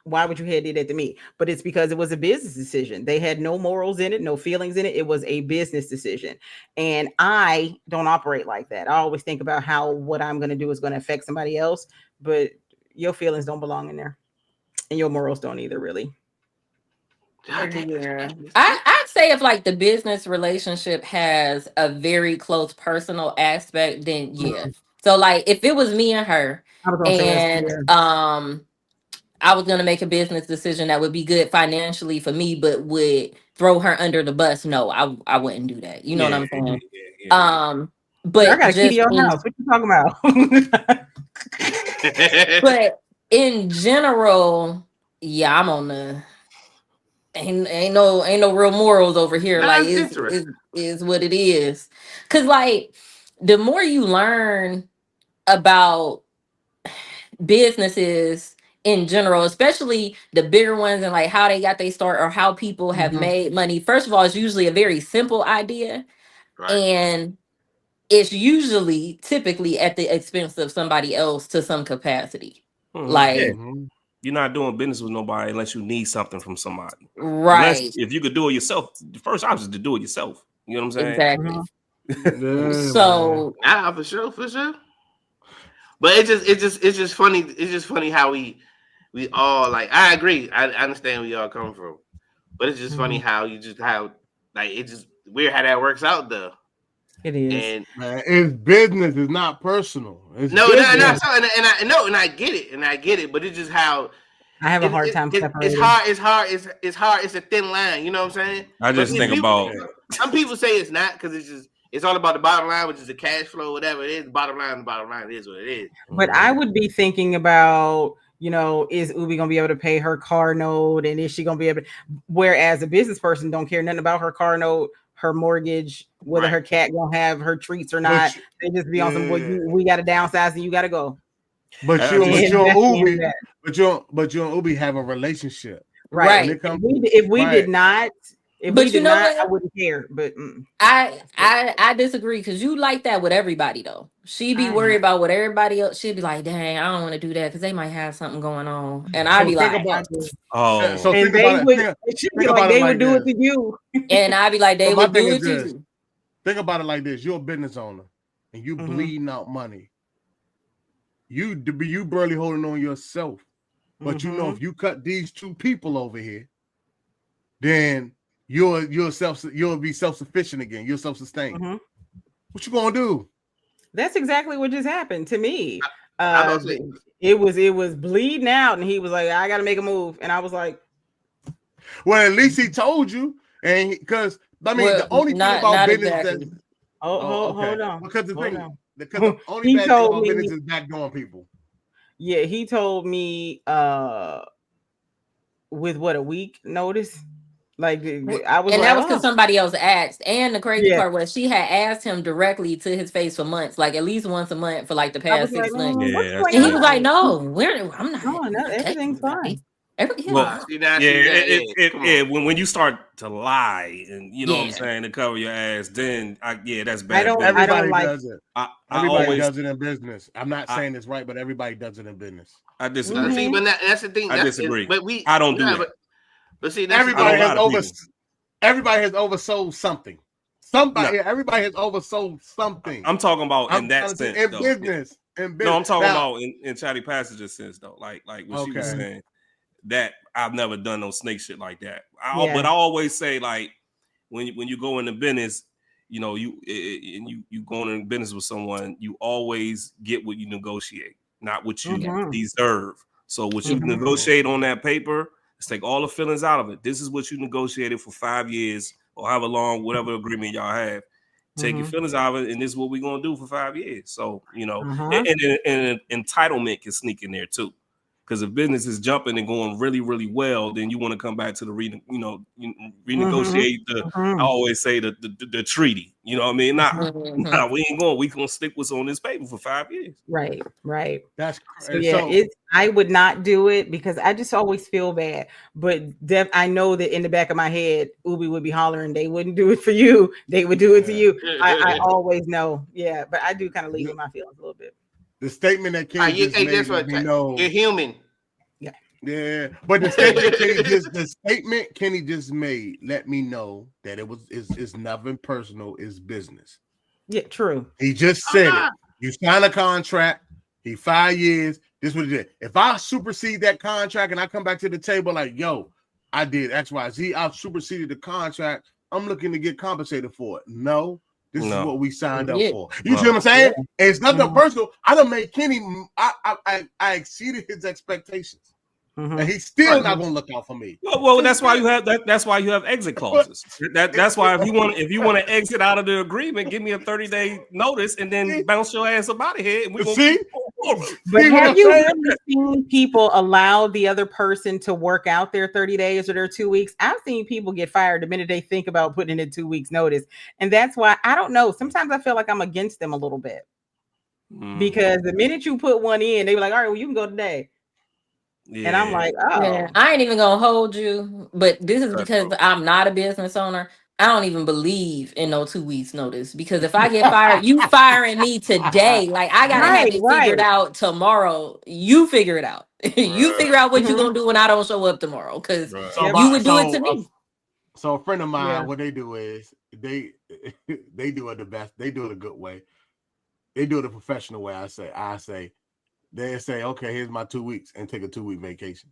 why would you have did that to me? But it's because it was a business decision. They had no morals in it, no feelings in it. It was a business decision, and I don't operate like that. I always think about how what I'm going to do is going to affect somebody else, but your feelings don't belong in there. And your morals don't either, really.
Yeah. I'd say if like the business relationship has a very close personal aspect, then yeah. So like if it was me and her, and I was gonna make a business decision that would be good financially for me, but would throw her under the bus, no, I wouldn't do that. You know what I'm saying? But
I got a key to your house. What you talking about?
But in general, yeah, I'm on the ain't no real morals over here. Like is what it is. Cause like the more you learn about businesses in general, especially the bigger ones and like how they got their start or how people have made money. First of all, it's usually a very simple idea. Right. And it's usually typically at the expense of somebody else to some capacity. Like
you're not doing business with nobody unless you need something from somebody.
Right.
Unless, if you could do it yourself, the first option is to do it yourself. You know what I'm saying?
Exactly. So
for sure. But it's just funny. It's just funny how we all like. I agree. I understand where y'all come from, but it's just funny how you just how like it's just weird how that works out though.
It is.
And
man, it's business. It's not personal. It's
no,
business.
and I get it, but it's just how
I have a hard time separating.
It's hard. It's a thin line. You know what I'm saying?
I just think about
some people say it's not because it's all about the bottom line, which is the cash flow, whatever it is. The bottom line it is what it is.
But I would be thinking about, is Ubi gonna be able to pay her car note, and is she gonna be able to? Whereas a business person don't care nothing about her car note, her mortgage, whether her cat gonna have her treats or not. They just be on some boy. We got to downsize, and you got to go.
But you and Ubi have a relationship,
right? If we did not. I wouldn't care. But
I disagree because you like that with everybody though. She be worried about what everybody else. She'd be like, "Dang, I don't want to do that because they might have something going on." And I'd be like,
they would do it to you.
And I'd be like, they would do it to you.
Think about it like this: you're a business owner and you bleeding out money. You barely holding on yourself, but if you cut these two people over here, then you'll be self-sufficient again. You're self-sustained. What you gonna do?
That's exactly what just happened to me. It was bleeding out, and he was like, "I got to make a move," and I was like,
"Well, at least he told you." And because the only thing about business exactly.
Hold on,
because the only bad thing about business is backdooring people.
Yeah, he told me with a week notice. Like I was,
and that was because somebody else asked. And the crazy part was she had asked him directly to his face for months, like at least once a month for like the past 6 months. And he was like, "No, I'm not.
No, everything's fine."
When you start to lie and what I'm saying to cover your ass, then that's bad.
Everybody does it. Everybody does it in business. I'm not saying it's right, but everybody does it in business.
I disagree.
See, but that's the thing.
I disagree.
But
I don't do that.
But see,
everybody has oversold something. Everybody has oversold something.
I'm talking about in that sense,
in business.
No, I'm talking about in Chatty Passage's sense, though. Like what she was saying, that I've never done no snake shit like that. But I always say, like, when you go into business, you go into business with someone, you always get what you negotiate, not what you deserve. So what you negotiate on that paper. Let's take all the feelings out of it. This is what you negotiated for 5 years or however long, whatever agreement y'all have. Take your feelings out of it, and this is what we're gonna do for 5 years. So and entitlement can sneak in there too, because if business is jumping and going really, really well, then you want to come back to the renegotiate the. I always say the treaty. You know what I mean? Nah, we ain't going. We gonna stick what's on this paper for 5 years.
Right.
That's
I would not do it because I just always feel bad. But I know that in the back of my head, Ubi would be hollering, they wouldn't do it for you. They would do it to you. I always know. Yeah, but I do kind of leave in my feelings a little bit.
The statement that Kenny just made,
you're human.
Yeah, but the statement Kenny just made let me know that it's nothing personal, it's business.
Yeah, true.
He just said it. You sign a contract, 5 years, this what it is. If I supersede that contract and I come back to the table like, yo, I did XYZ, I superseded the contract, I'm looking to get compensated for it. No, this is what we signed up for. You see what I'm saying? Yeah. It's nothing personal. I done made Kenny, I exceeded his expectations. And he's still not going to look out for me.
Well, that's why you have that. That's why you have exit clauses. That's why if you want to exit out of the agreement, give me a 30-day notice and then bounce your ass up out of here. And we
see.
But have you really seen people allow the other person to work out their 30 days or their 2 weeks? I've seen people get fired the minute they think about putting in 2 weeks notice, and that's why I don't know. Sometimes I feel like I'm against them a little bit because the minute you put one in, they were like, "All right, well, you can go today." Yeah. And I'm like,
I ain't even gonna hold you, but this is because I'm not a business owner. I don't even believe in no 2 weeks notice because if I get fired, you firing me today. Like I gotta have it figured out tomorrow. You figure it out. You figure out what you're gonna do when I don't show up tomorrow because you would do it to me.
So a friend of mine, what they do is they do it the best. They do it a good way. They do it a professional way. I say, they say, okay, here's my 2 weeks, and take a 2-week vacation.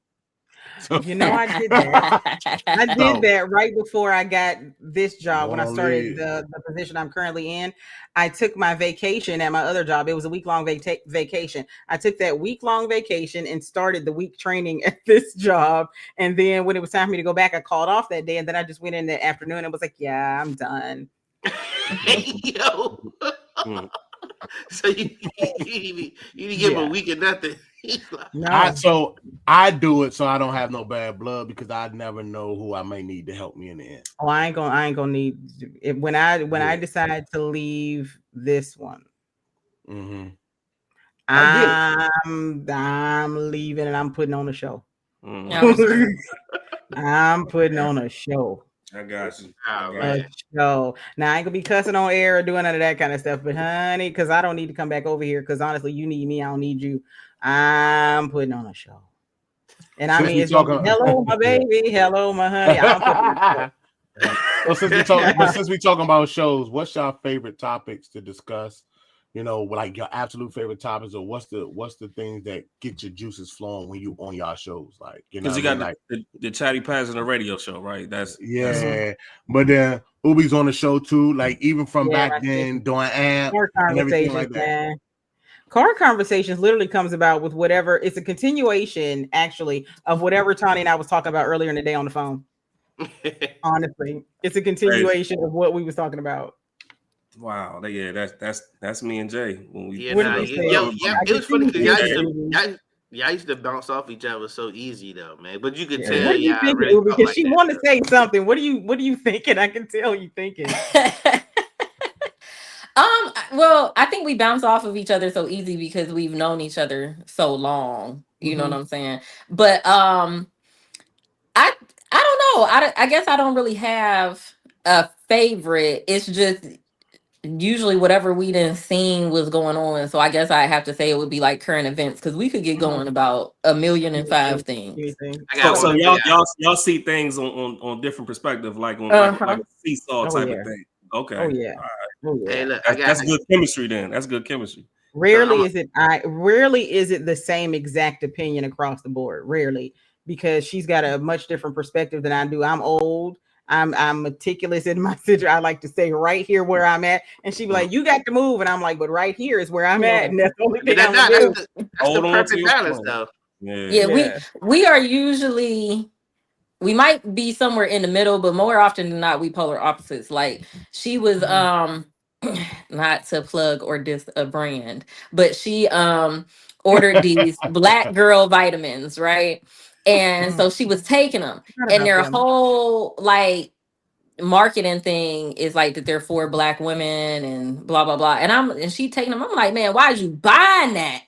So,
You know, I did that. I did that right before I got this job. When I started the position I'm currently in, I took my vacation at my other job. It was a week-long vacation. I took that week-long vacation and started the week training at this job. And then when it was time for me to go back, I called off that day. And then I just went in the afternoon and was like, yeah, I'm done.
Yo. So you didn't give him a week of nothing.
No.
So I do it so I don't have no bad blood, because I never know who I may need to help me in the end.
Oh, I ain't gonna need it. When I decide to leave this one, I'm leaving and I'm putting on a show. I'm putting on a show.
I got you.
A show. Now I ain't gonna be cussing on air or doing none of that kind of stuff, but honey, because I don't need to come back over here, because honestly, you need me, I don't need you. I'm putting on a show. And I mean, it's hello, my baby, hello, my honey.
Well, since we talking about shows, what's your favorite topics to discuss? You know, like your absolute favorite topics, or what's the things that get your juices flowing when you on y'all shows? Like, you know,
because you got like the Chatty Pass and the radio show, right? That's
But then Ubi's on the show too. Like even from back then, doing amp and everything like that.
Car Conversations literally comes about with whatever. It's a continuation, actually, of whatever Tawni and I was talking about earlier in the day on the phone. Honestly, it's a continuation of what we was talking about.
Wow, yeah, that's me and Jay when we.
It was funny because y'all used to bounce off each other so easy though, man. But you could tell,
what are you thinking, really because she wanted to say something. What are you thinking? I can tell you thinking.
Well, I think we bounce off of each other so easy because we've known each other so long. You know what I'm saying? But I don't know. I guess I don't really have a favorite. It's just usually whatever we didn't seen was going on. So I guess I have to say it would be like current events, because we could get going about 1,000,005 things.
So y'all see things on different perspective, like on like a seesaw type of thing. Okay.
Oh yeah.
All right. Hey, look, that's good chemistry then. That's good chemistry.
Rarely is it the same exact opinion across the board. Rarely, because she's got a much different perspective than I do. I'm old. I'm meticulous in my situation. I like to say right here where I'm at, and she be like, "You got to move," and I'm like, "But right here is where I'm at." And that's the only thing I'm gonna do.
That's the perfect balance, though.
Yeah, we are usually. We might be somewhere in the middle, but more often than not, we polar opposites. Like she was, not to plug or diss a brand, but she ordered these black girl vitamins, right? And so she was taking them, and their whole like marketing thing is like that they're for black women and blah blah blah. And she taking them. I'm like, man, why is you buying that?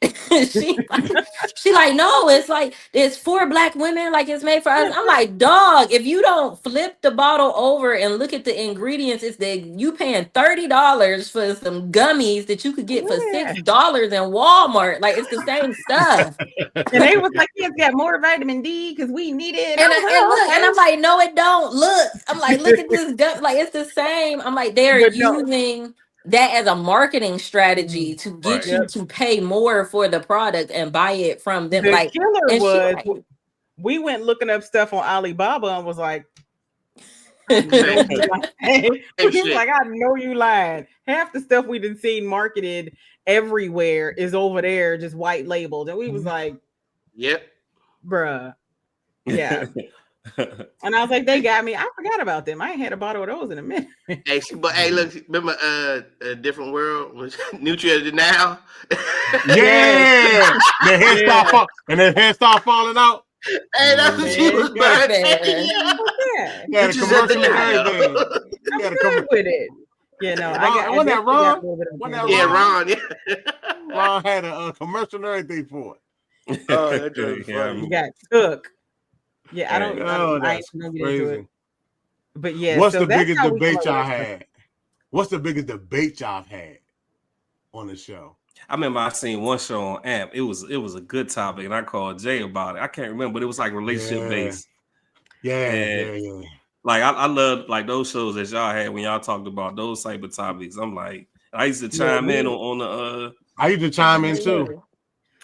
she like, no, it's like it's for black women, like it's made for us. I'm like, dog, if you don't flip the bottle over and look at the ingredients, it's that you paying $30 for some gummies that you could get for $6 in Walmart. Like it's the same stuff.
And they was like, it's got more vitamin D because we need it.
And I'm like, no, it don't. Look, I'm like, look at this. Like it's the same. I'm like, they're using that as a marketing strategy to get you to pay more for the product and buy it from them.
The
like
killer was, we went looking up stuff on Alibaba and was like, he was like, I know you lying. Half the stuff we done seen marketed everywhere is over there, just white labeled, and we was like,
yep,
bruh, yeah. And I was like, they got me. I forgot about them. I ain't had a bottle of those in a minute.
Hey, look, remember A Different World was Nutrient Now?
Yeah, the hair start falling out.
Hey, that's what she was buying.
Yeah, the commercial and everything.
I'm good with it. Yeah, no,
Wasn't that Ron?
Yeah, Ron. Yeah,
Ron had a commercial and everything for it.
Oh, that's funny.
You got took. Yeah, I ain't gonna get into it. But yeah,
what's the biggest debate y'all had? What's the biggest debate y'all had on the show?
I remember I seen one show on AMP. It was a good topic, and I called Jay about it. I can't remember, but it was like relationship based.
Yeah.
Like I love like those shows that y'all had when y'all talked about those type of topics. I'm like, I used to chime in on the.
I used to chime in too.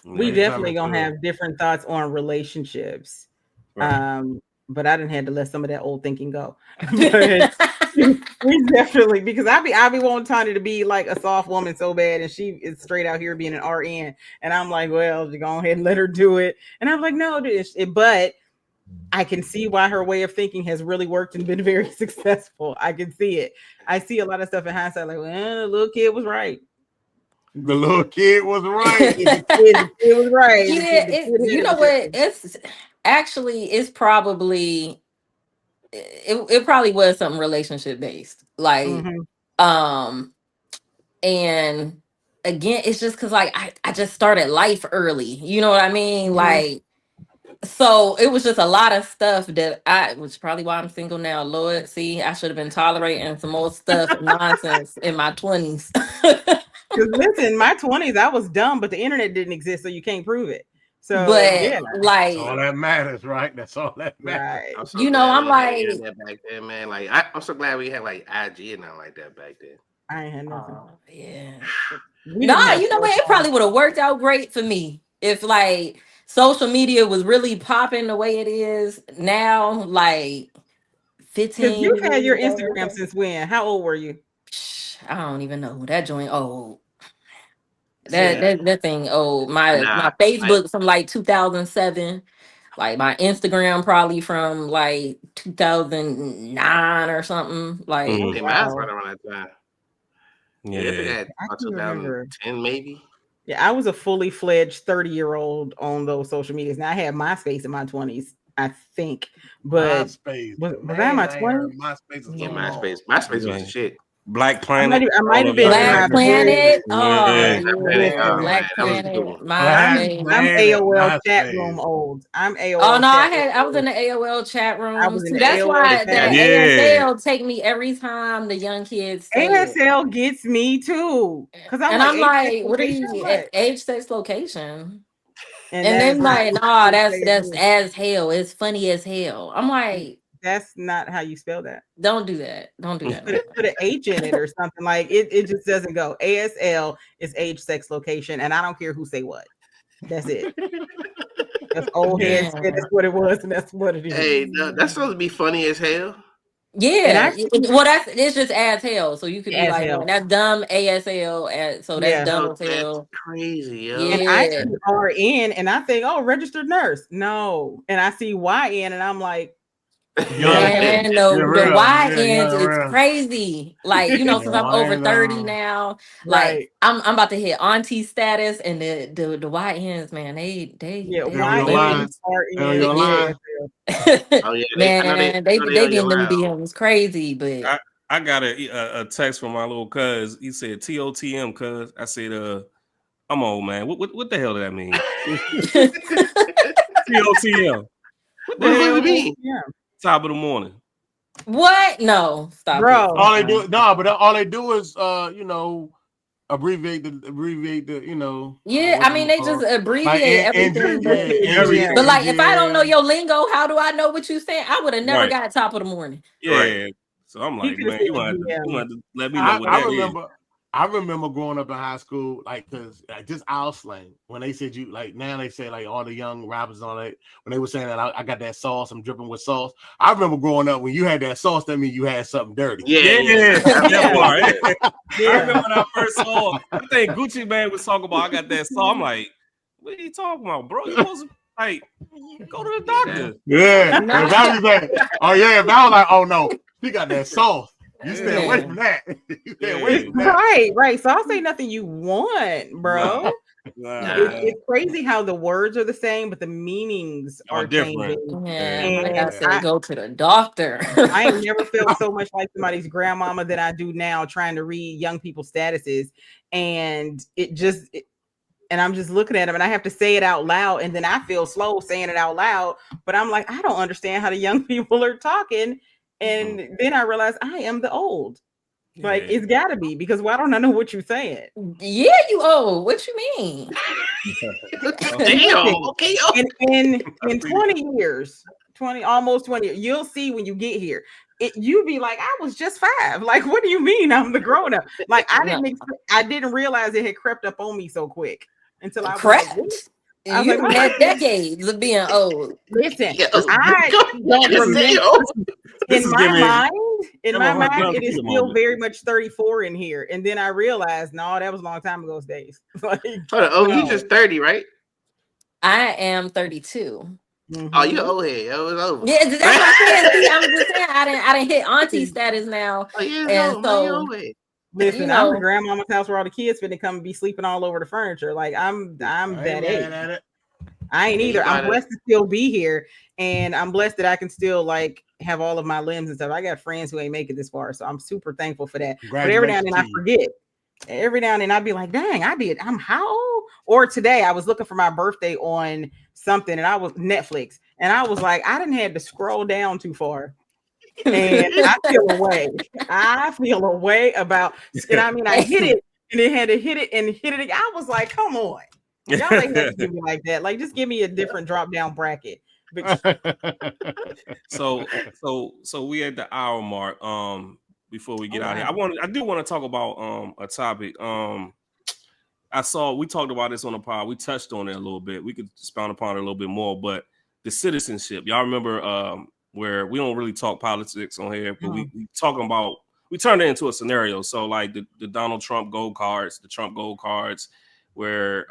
We definitely gonna have different thoughts on relationships.
Right.
But I didn't have to let some of that old thinking go. But we definitely, because I be wanting Tawni to be like a soft woman so bad, and she is straight out here being an RN, and I'm like, well, go ahead and let her do it. And I'm like, no, but I can see why her way of thinking has really worked and been very successful. I can see it. I see a lot of stuff in hindsight, like, well, the little kid was right.
The little kid was right.
the kid was right.
Yeah, you know what? It's probably it probably was something relationship based. Like, and again, it's just because like I just started life early. You know what I mean? Like, so it was just a lot of stuff that which is probably why I'm single now. Lord, see, I should have been tolerating some more stuff and nonsense in my 20s.
Listen, my 20s, I was dumb, but the internet didn't exist, so you can't prove it. So,
but
yeah,
like,
that's all that matters, right? That's all that matters.
Right.
I'm so
you know, I'm like,
back then, man. Like, I'm so glad we had like IG and not like that back then.
I ain't had nothing.
Yeah.
Nah,
you know what? It probably would have worked out great for me if like social media was really popping the way it is now. Like 15.
Because you've had your Instagram since when? How old were you?
I don't even know. That joint old. That thing old. My Facebook from like 2007. Like my Instagram probably from like 2009 or something. Like,
mine's right around that time.
Yeah,
I can remember
2010 maybe.
Yeah, I was a fully fledged 30-year-old on those social medias. Now I had MySpace in my 20s, I think. But
MySpace.
was that my 20s?
MySpace. MySpace was the shit.
Black Planet.
I might have been
Black Planet.
Yeah.
Black Planet.
I'm AOL chat room old. I'm AOL.
Oh no, I was in the AOL chat room. That's why the ASL take me every time the young kids say
ASL gets me too.
And I'm like, what are you at age, sex, location? And then like, nah, that's as hell. It's funny as hell. I'm like,
that's not how you spell that.
Don't do that. Don't do that.
Put an H in it or something. Like it just doesn't go. ASL is age, sex, location, and I don't care who say what. That's it. That's old head said that's what it was, and that's what it is.
Hey, that's supposed to be funny as hell.
Yeah, it's just as hell. So you could be like, well, that's dumb ASL. So that's dumb as hell.
Crazy, yo.
Yeah.
And I see RN and I think, oh, registered nurse. No. And I see YN and I'm like,
man, the YNs is crazy. Like, you know, since I'm over 30 now, like I'm about to hit auntie status, and the YNs, man, they man, they be in them DMs crazy. But
I got a text from my little cuz. He said TOTM, cuz. I said, I'm old, man. What the hell does that mean? TOTM. What the hell does it mean? Yeah. Top of the morning.
What? No, stop,
bro. All they do, all they do is, abbreviate the, you know.
Yeah, I mean they just abbreviate everything. But like, if I don't know your lingo, how do I know what you saying? I would have never got top of the morning.
Yeah. So I'm like, man, you want to let me know what that is.
I remember growing up in high school, like, cause just our slang. When they said you, like, now they say like all the young rappers on it. When they were saying that I got that sauce, I'm dripping with sauce. I remember growing up when you had that sauce, that means you had something dirty.
Yeah. I remember when I first saw. I think Gucci Man was talking about I got that sauce. I'm like, what are you talking about, bro? You supposed to like go to the doctor.
Yeah. That was like, oh yeah. If I was like, oh no, he got that sauce. You stay away from that. You stay away from that.
Right. So I'll say nothing you want, bro. It's crazy how the words are the same, but the meanings are different.
Yeah, like I said, go to the doctor.
I ain't never felt so much like somebody's grandmama than I do now trying to read young people's statuses. And and I'm just looking at them and I have to say it out loud. And then I feel slow saying it out loud. But I'm like, I don't understand how the young people are talking. And then I realized I am the old. Like, it's gotta be, because why don't I know what you're saying?
Yeah, you old. What you mean?
Okay. In 20 years, almost 20 years, you'll see when you get here. You be like, I was just 5. Like, what do you mean I'm the grown up? Like, I didn't realize it had crept up on me so quick. until I was
Correct.
like,
And you had decades of being old.
listen,
Yo,
I don't
this is
remember.
This
In
is
my
giving-
mind, it is still
moment.
very much 34 in here. And then I realized, no, that was a long time ago. Those days. Like,
hold on, you just 30, right?
I am 32.
Oh, you old head. Yo, it's over.
Yeah, that's what I'm saying. See, I'm just saying I didn't hit auntie status now.
Oh, yeah,
And
old,
so,
man, you old head.
listen,
you
I'm
know,
at grandmama's house where all the kids finna come and be sleeping all over the furniture. Like I'm that age. I ain't either. I'm blessed to still be here, and I'm blessed that I can still like have all of my limbs and stuff. I got friends who ain't make it this far, so I'm super thankful for that. But every now and then I forget. Every now and then I'd be like, dang, I did. I'm how old? Or today I was looking for my birthday on something, and I was Netflix, and I was like, I didn't have to scroll down too far. And I feel a way about, and I mean, I hit it and then had to hit it and hit it again. I was like, come on. Y'all ain't have to give me like that. Like, just give me a different drop down bracket.
So we at the hour mark. Before we get out here, I do want to talk about a topic. We talked about this on the pod. We touched on it a little bit. We could expound upon it a little bit more, but the citizenship. Y'all remember where we don't really talk politics on here, but we talking about, we turned it into a scenario. So like the Donald Trump gold cards, the Trump gold cards, where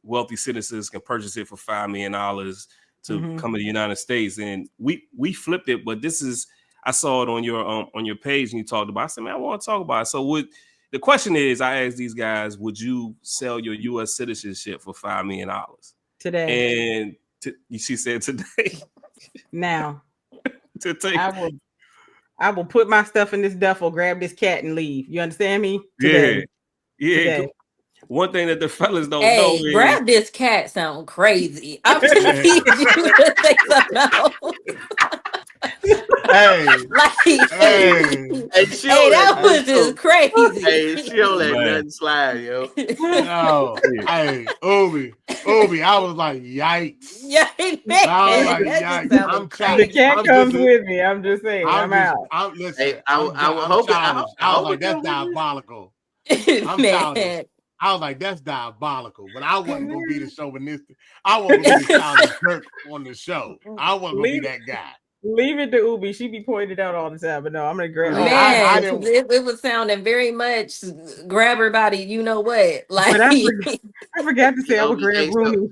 wealthy citizens can purchase it for $5 million to come to the United States. And we flipped it, but this is, I saw it on your page and you talked about it. I said, man, I want to talk about it. So the question is, I asked these guys, would you sell your U.S. citizenship for $5 million?
Today.
And she said today.
Now.
To take.
I will put my stuff in this duffel, grab this cat, and leave. You understand me? Today.
Yeah.
Today.
One thing that the fellas don't know is,
grab this cat sound crazy. I'm gonna need you to say something else. That was just crazy.
Hey, she don't let nothing slide, yo.
No, hey, Obi, I was like, yikes.
I'm trying. The cat comes with me. I'm just saying. I'm out.
I was like, that's diabolical. I'm childish. I was like, that's diabolical, but I wasn't gonna be the chauvinistic. I wasn't gonna be childish jerk on the show. I wasn't gonna be that guy.
Leave it to Ubi. She be pointed out all the time, but no, I'm gonna grab.
It was sounding very much grab her body. You know what? Like
I forgot to say I would grab Rooney.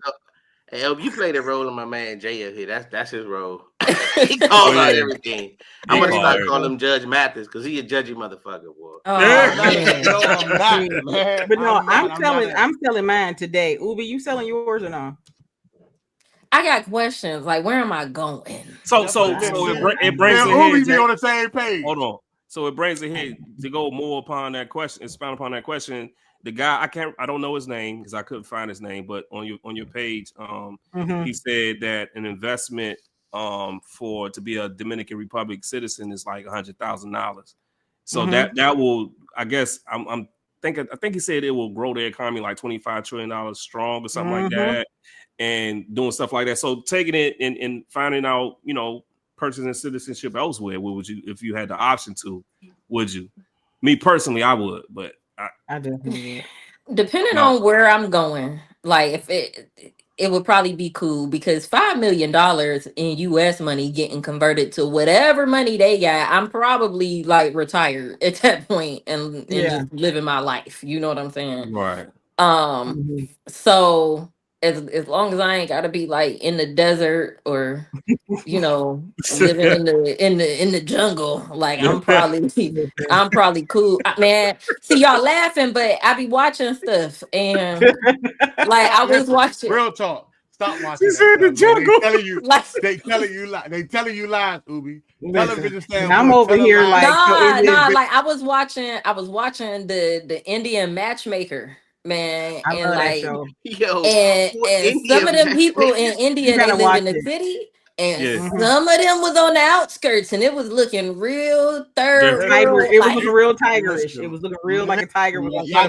Hey, you play the role of my man Jay up here. That's his role. He calls out everything. I'm gonna start calling him Judge Mathis because he a judgy motherfucker, boy.
But no, I'm selling mine today. Ubi, you selling yours or no?
I got questions. Like, where am I going?
So it brings
Ubi be on the same page.
Hold on. So it brings it here to go more upon that question, expound upon that question. The guy, I don't know his name because I couldn't find his name, but on your page, he said that an investment to be a Dominican Republic citizen is like $100,000. So that will, I guess, I think he said it will grow the economy like $25 trillion strong or something like that, and doing stuff like that. So taking it and finding out, purchasing citizenship elsewhere, what would you, if you had the option to, would you? Me personally, I would, but
I definitely would.
Depending on where I'm going, like if it would probably be cool because $5 million in US money getting converted to whatever money they got, I'm probably like retired at that point and just living my life. You know what I'm saying?
Right.
So as long as I ain't gotta be like in the desert or living in the jungle, like I'm probably cool. Man, see y'all laughing, but I be watching stuff and like I was watching.
Real talk. Stop watching. The jungle. They telling you lies, Ubi. Television stand.
I'm over here like
like I was watching the Indian Matchmaker. Man,
I
and like
and
some of them people in India, they live in the city, and some of them was on the outskirts, and it was looking real
it was looking real tigerish. It was looking real like a tiger was on
y'all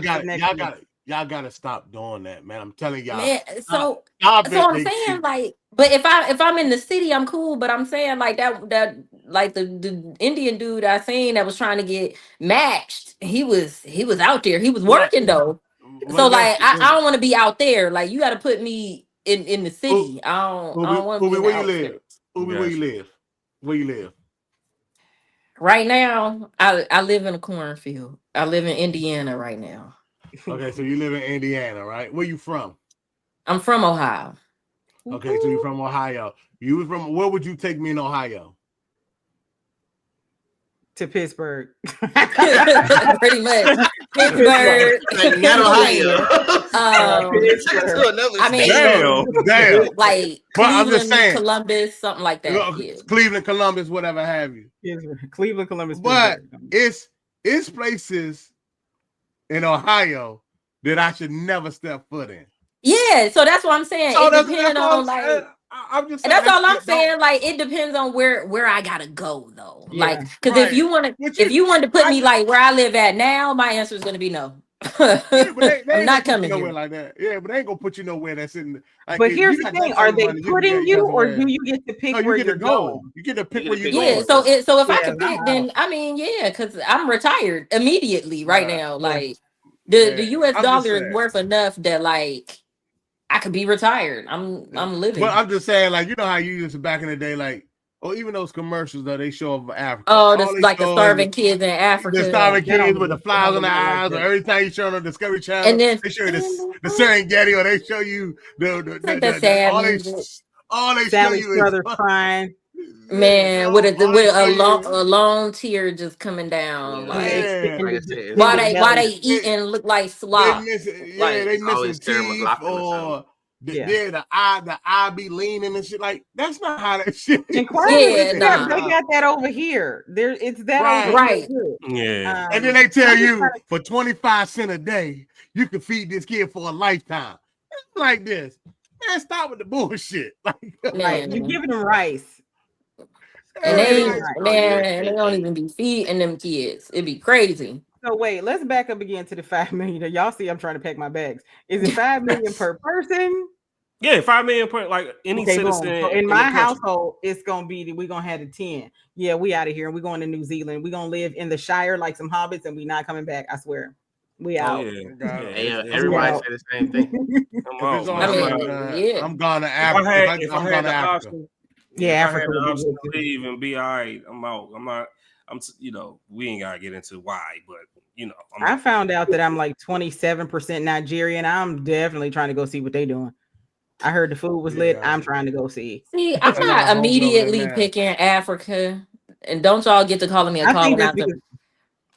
gotta stop doing that, man. I'm telling y'all.
Man, so I'm saying, like, but if I'm in the city, I'm cool. But I'm saying like that like the Indian dude I seen that was trying to get matched, he was out there. He was working though. So like I don't want to be out there. Like you got to put me in the city. I don't want to be in the outskirts.
Ubi, where you live? Where you live?
Right now, I live in a cornfield. I live in Indiana right now.
Okay, so you live in Indiana, right? Where you from?
I'm from Ohio.
Okay, so you're from Ohio. You was from where would you take me in Ohio?
To Pittsburgh.
Pretty much. Pittsburgh.
Not Ohio.
I mean,
damn.
Like Cleveland, Columbus, something like that. Yeah.
Cleveland, Columbus, whatever have you.
Cleveland, Columbus.
But it's places in Ohio that I should never step foot in.
Yeah, so that's what I'm saying.
So
it depends on like.
I'm just saying,
that's all I'm saying. Like it depends on where I gotta go though. Yeah. Like because if you want to put me like where I live at now, my answer is gonna be no.
They
I'm not coming
nowhere
here
like that. Yeah, but they ain't gonna put you nowhere that's in. Like,
but here's the thing: are they putting you, or do you get to pick where you're going?
You get to pick where you're
going.
Yeah.
So if I could pick, then I mean, yeah, because I'm retired immediately right now. Like the U.S. dollar is worth enough that like. I could be retired. I'm living.
But I'm just saying, like, you know how you used to back in the day, like, even those commercials that they show of Africa.
Oh, like the starving kids in Africa.
The starving kids with the flowers in the eyes, or every time you show them on Discovery Channel, and then they show you the Serengeti, or they show you all they show you
is crying.
Man, with a long tear just coming down, like why they eating look like slop.
They missing teeth, or the eye be leaning and shit. Like that's not how that shit.
They got that over here. It's that
right.
Yeah,
and then they tell you for 25 cents a day you can feed this kid for a lifetime. It's like this, man. Stop with the bullshit. Like
you're giving them rice.
And they don't even be feeding them kids. It'd be crazy.
So wait, let's back up again to the 5 million. Y'all see, I'm trying to pack my bags. Is it 5 million per person?
Yeah, 5 million per like any citizen.
So in my household, it's gonna be we're gonna have the 10. Yeah, we out of here. We're going to New Zealand. We're gonna live in the Shire like some hobbits, and we not coming back. I swear. We out.
Everybody say the same thing.
I'm going to Africa.
If I had the option.
Yeah,
Africa to leave and be all right. I'm out. We ain't gotta get into why, but
I found out that I'm like 27% Nigerian. I'm definitely trying to go see what they doing. I heard the food was lit. I'm trying to go see.
See, I'm not immediately picking Africa, and don't y'all get to calling me a colonizer.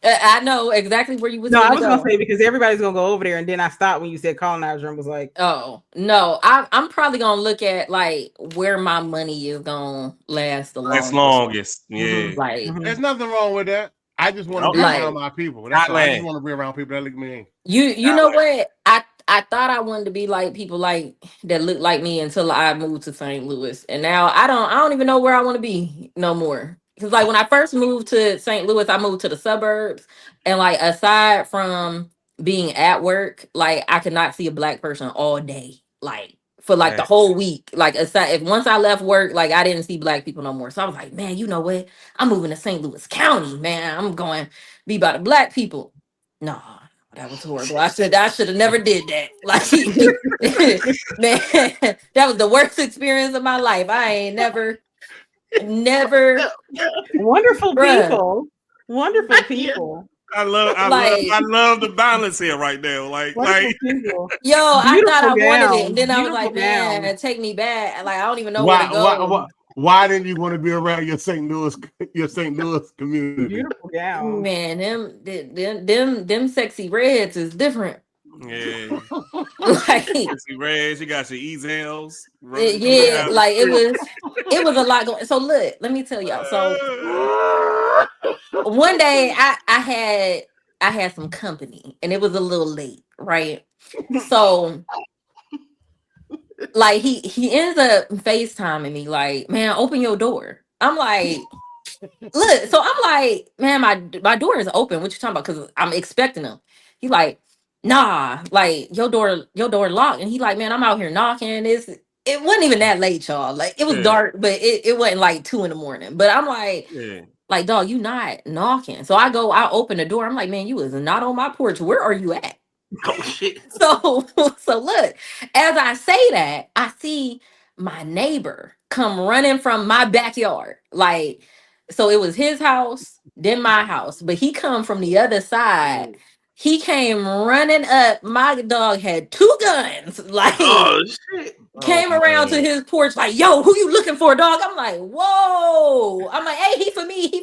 I know exactly where you was.
No, I was gonna say because everybody's gonna go over there, and then I stopped when you said colonizer and was like,
"Oh no, I'm probably gonna look at like where my money is gonna last the longest."
Yeah,
like
there's nothing wrong with that. I just want to be around my people. That's I just want to be around people that look me.
You know what? I thought I wanted to be like people like that look like me until I moved to St. Louis, and now I don't even know where I want to be no more. Because like when I first moved to St. Louis, I moved to the suburbs, and like aside from being at work, like I could not see a black person all day, like for like the whole week. Like aside, once I left work, like I didn't see black people no more. So I was like, man, you know what? I'm moving to St. Louis County, man. I'm going to be by the black people. No, that was horrible. I should have never did that. Like, man, that was the worst experience of my life. I ain't never.
Wonderful people.
I love the balance here right now. Like
yo, I thought I wanted it, and then I was like, man, take me back. Like I don't even know where to go.
Why didn't you want to be around your St. Louis community?
Beautiful gown.
Man, them sexy reds is different.
Yeah,
like
sexy reds. You got your eazels.
Yeah, like it was a lot going. So look, let me tell y'all. So one day I had some company, and it was a little late, right? So like he ends up FaceTiming me, like, man, open your door. I'm like, look, so I'm like, man, my door is open. What you talking about? Because I'm expecting him. He like, nah, like your door locked. And he like, man, I'm out here knocking. It wasn't even that late, y'all. Like it was dark, but it wasn't like 2 a.m. But I'm like, dog, you not knocking. So I open the door. I'm like, man, you is not on my porch. Where are you at?
Oh shit.
So look, as I say that, I see my neighbor come running from my backyard. Like, so it was his house, then my house, but he come from the other side. He came running up. My dog had 2 guns. Like,
Oh shit.
came around to his porch like, yo, who you looking for, dog? I'm like, whoa. I'm like, hey, he for me. He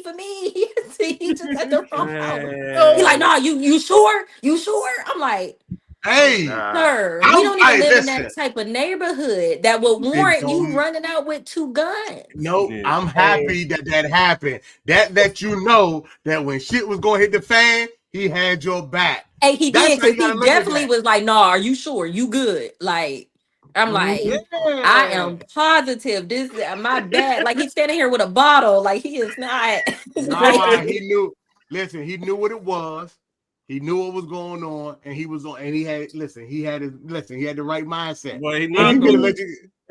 just at the wrong house. He like, nah, you sure? You sure? I'm like,
Hey,
sir, we don't even live in that type of neighborhood that would warrant you running out with 2 guns.
No, I'm happy that happened. That you know that when shit was going to hit the fan, he had your back.
Hey, he did, because he definitely was like, nah, are you sure? You good? Like, I'm like, I am positive this my bad. Like, he's standing here with a bottle. Like, he is not.
Nah, he knew. Listen, he knew what it was. He knew what was going on, and he was on. And he had he had the right mindset.
Well, he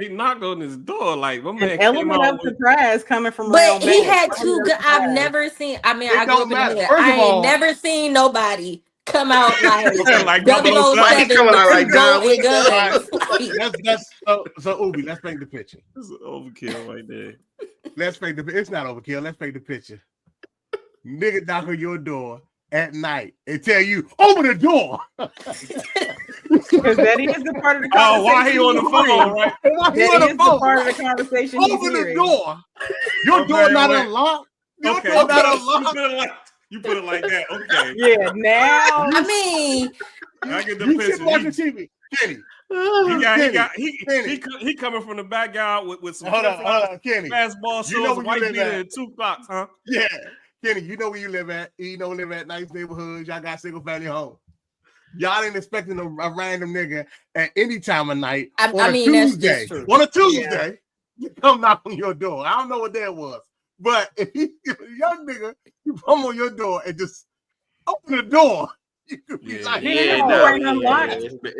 knocked on his door like my man.
An element of surprise coming from.
But he had 2 guns. I've never seen. I mean, I grew up in the hood. I ain't never seen nobody come out like 007
like
guns.
So Ubi, let's paint the picture.
This is overkill right there.
Let's paint the. It's not overkill. Let's paint the picture. Nigga knock on your door at night and tell you, open the door.
Because that is the part of the conversation.
Oh, why he on the phone, right?
That is the part of the conversation.
Open the door. Your door not unlocked. Your door not unlocked.
You put it like that. Okay.
Yeah, now.
I mean,
I get the picture.
Watching TV. Kenny.
He coming from the backyard with some
hold on, Kenny.
Fastball shows, white beater, and 2 clocks, huh?
Yeah. Kenny, you know where you live at. You know, live at nice neighborhoods. Y'all got single family homes. Y'all ain't expecting a random nigga at any time of night on a Tuesday. On a Tuesday, you come knock on your door. I don't know what that was. But if you young nigga, you come on your door and just open the door. You could be like,
it's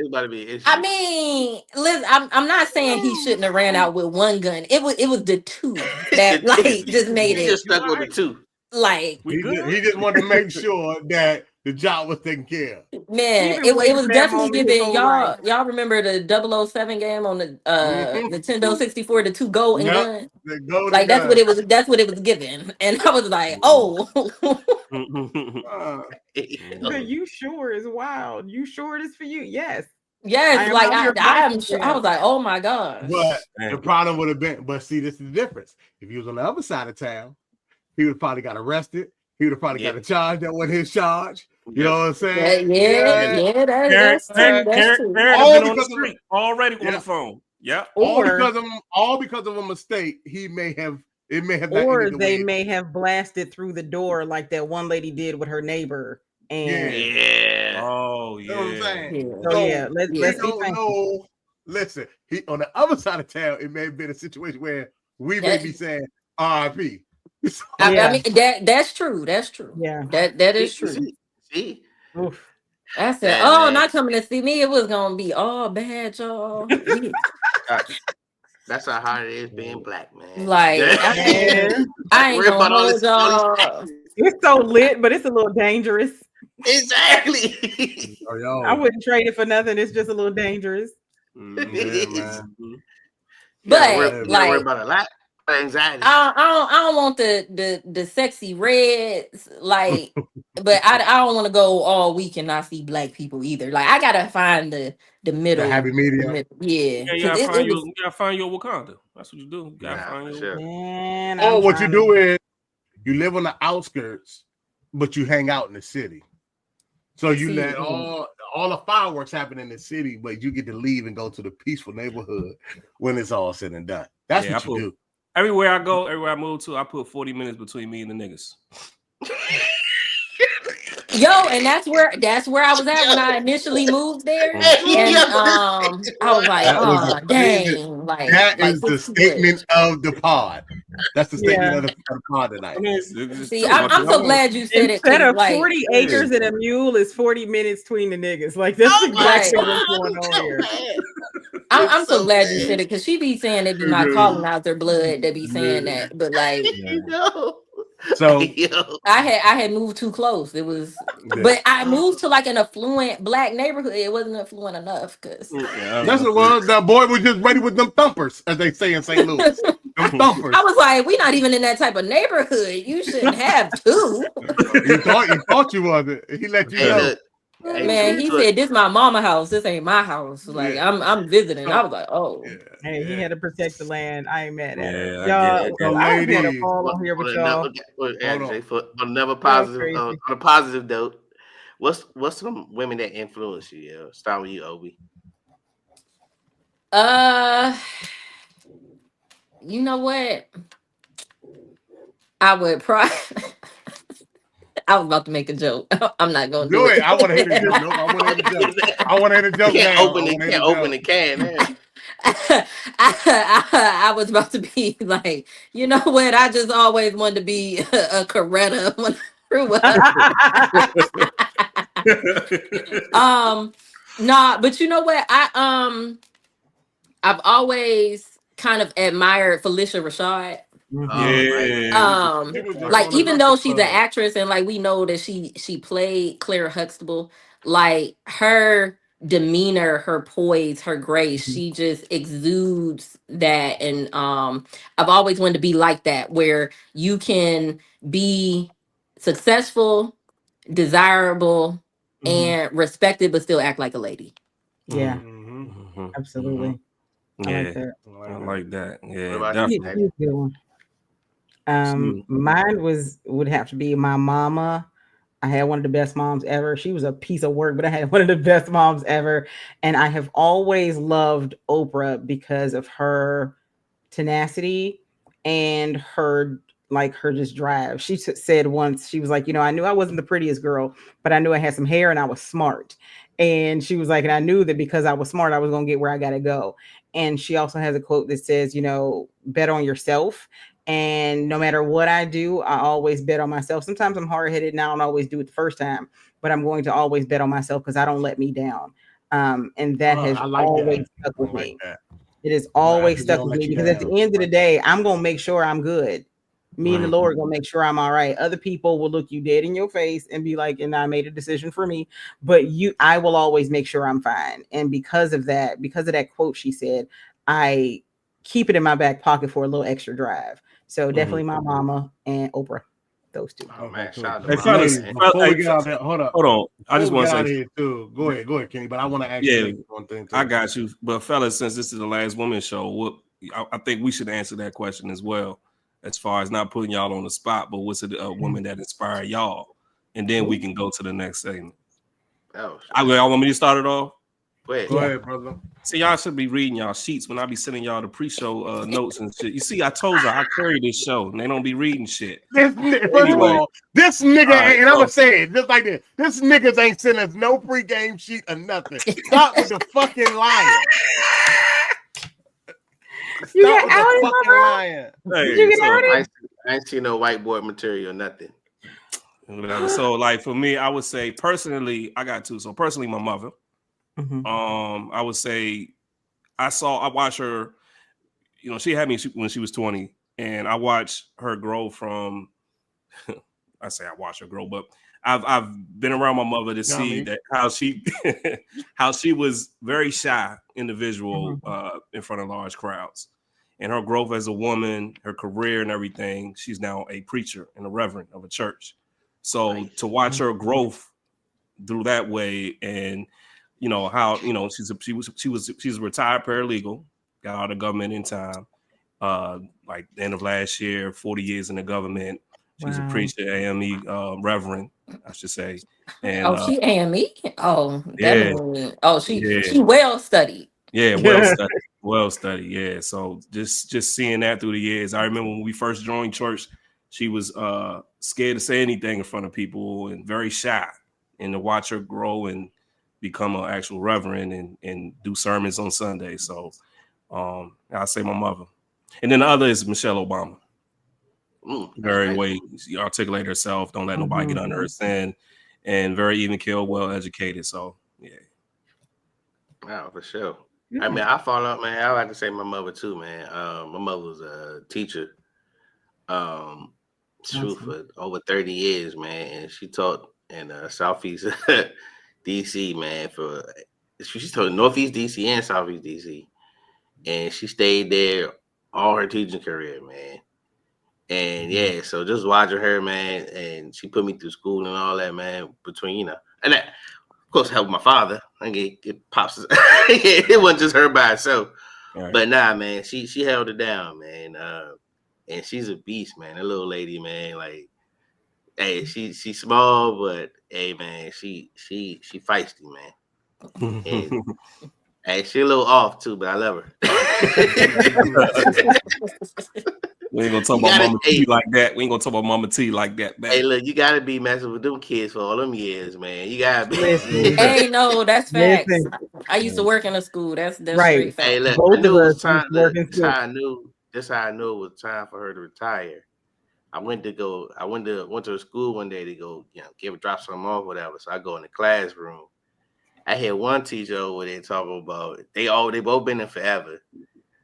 about to be an issue.
I mean, listen, I'm not saying he shouldn't have ran out with 1 gun. It was the 2 that just made it.
He just stuck with the 2.
Like,
he just wanted to make sure that the job was taken care of.
Man, it was definitely giving y'all remember the 007 game on the Nintendo 64, the 2 gold and gun. Like that's what it was giving. And I was like, oh.
You sure is wild. You sure it is for you? Yes.
Yes, like I'm sure. I was like, oh my god.
But the problem would have been, but see, this is the difference. If he was on the other side of town, he would have probably got arrested. He would have probably got a charge that wasn't his charge. You know what I'm saying?
That's true.
Already on the phone. Yeah.
All because of a mistake, it may have
or they may have blasted through the door like that one lady did with her neighbor. And
oh yeah.
You know what I'm saying?
So let's
know. Listen, he on the other side of town, it may have been a situation where we may be saying RIP.
I mean that's true. That's true.
Yeah,
that is true.
See,
I said, not coming to see me. It was gonna be all bad, y'all.
That's how hard it is being black, man.
Like I ain't gonna hold y'all.
It's so lit, but it's a little dangerous.
Exactly.
I wouldn't trade it for nothing. It's just a little dangerous.
But
worry about a lot. Anxiety.
I don't want the sexy reds, like, but I don't want to go all week and not see black people either. Like I gotta find the middle,
the happy medium.
You gotta find your Wakanda. That's what you do. You gotta find your.
Man, what you do is you live on the outskirts, but you hang out in the city. So you let all the fireworks happen in the city, but you get to leave and go to the peaceful neighborhood when it's all said and done. That's what you do.
Everywhere I go, everywhere I move to, I put 40 minutes between me and the niggas.
Yo, and that's where I was at when I initially moved there. And I was like, oh dang. Like
that is the statement of the pod. That's the statement of the pod tonight.
See, I'm so glad you said it.
Instead of 40 acres and a mule is 40 minutes between the niggas. Like that's exactly what's going on here.
I'm so glad you said it because she be saying they be not calling out their blood. They be saying that, but like,
So
I had moved too close. It was, but I moved to like an affluent black neighborhood. It wasn't affluent enough because
that's what it was. That boy was just ready with them thumpers, as they say in St. Louis. Them thumpers.
I was like, we're not even in that type of neighborhood. You shouldn't have two.
he thought you wasn't. He let you know.
Man, he said, "This my mama house. This ain't my house. Like I'm visiting." I was like, "Oh,
hey, he had to protect the land. I ain't mad at it,
y'all.
I had a call on here with y'all.
On a positive note, what's some women that influence you? Yeah, start with you, Obi.
You know what? I would probably. I was about to make a joke. I'm not gonna do it.
I want to hear the joke. I want to hear the joke. I want to hear the joke.
Can't open the can.
I was about to be like, you know what? I just always wanted to be a Coretta when I grew up. Nah, but you know what? I've always kind of admired Felicia Rashad. Like even though she's an actress and like we know that she played Claire Huxtable, like her demeanor, her poise, her grace, she just exudes that. And I've always wanted to be like that, where you can be successful, desirable, and respected, but still act like a lady.
Yeah, absolutely.
I like that. Yeah,
definitely. Mine would have to be my mama. I had one of the best moms ever. She was a piece of work, but I had one of the best moms ever. And I have always loved Oprah because of her tenacity and her just drive. She said once, she was like, I knew I wasn't the prettiest girl, but I knew I had some hair and I was smart. And she was like, and I knew that because I was smart, I was going to get where I got to go. And she also has a quote that says, bet on yourself. And no matter what I do, I always bet on myself. Sometimes I'm hard-headed and I don't always do it the first time, but I'm going to always bet on myself because I don't let me down. And that has always stuck with me. It has always stuck with me because at the end of the day, I'm going to make sure I'm good. Me and the Lord going to make sure I'm all right. Other people will look you dead in your face and be like, and I made a decision for me, but I will always make sure I'm fine. And because of that quote she said, I keep it in my back pocket for a little extra drive. So definitely my mama and Oprah. Those two.
Oh man, shout out
to fellas, before we get out there, hold
on. I just want to say
here too. Go ahead, Kenny. But I want to ask you one thing too.
I got you. But fellas, since this is the last woman show, I think we should answer that question as well. As far as not putting y'all on the spot, but what's a woman that inspired y'all? And then we can go to the next segment. Y'all want me to start it off?
Go ahead, brother.
See, y'all should be reading y'all sheets when I be sending y'all the pre-show notes and shit. You see, I told you I carry this show, and they don't be reading shit.
First of all, this nigga, and I'm gonna say it just like this: this niggas ain't sending us no pre-game sheet or nothing. Stop with the fucking lying.
You got out fucking lying. I ain't seen no whiteboard material, nothing.
So, like for me, I would say personally, I got two. So personally, my mother. I would say I watched her. She had me when she was 20, and I watched her grow from. I say I watched her grow, but I've been around my mother to see that how she was very shy individual in front of large crowds, and her growth as a woman, her career and everything. She's now a preacher and a reverend of a church. So to watch her growth through that way, and how she's a retired paralegal, got out of government in time, like the end of last year, 40 years in the government. She's a preacher, AME reverend, I should say. And
she AME? Oh, definitely. Yeah. She well studied.
Yeah, well studied. Yeah. So just seeing that through the years. I remember when we first joined church, she was scared to say anything in front of people and very shy. And to watch her grow and become an actual reverend and do sermons on Sunday. So I'll say my mother. And then the other is Michelle Obama. Very way she articulate herself, don't let nobody get under her skin, and very even killed, well educated. So yeah.
Wow, for sure. I mean, I follow up, man. I like to say my mother too, man. My mother was a teacher. true for over 30 years, man. And she taught in Southeast DC, man. She taught Northeast DC and Southeast DC, and she stayed there all her teaching career, man. And yeah, so just watching her, man, and she put me through school and all that, man. Between and that, of course, helped my father. I get pops. It wasn't just her by herself, right. But nah, man, she held it down, man. And she's a beast, man. That little lady, man, like, hey, she's small, but hey, man, she feisty, man. And hey, she a little off too, but I love her.
We ain't gonna talk about Mama T like that. We ain't gonna talk about Mama T like that, man.
Hey, look, you gotta be messing with them kids for all them years, man. You gotta be.
Hey, no, that's facts. I used to work in a school. That's right. Straight facts.
Hey, look, I knew it was time. That's how I knew it was time for her to retire. I went to a school one day to go, drop something off, whatever. So I go in the classroom. I had one teacher over there talking about they both been there forever.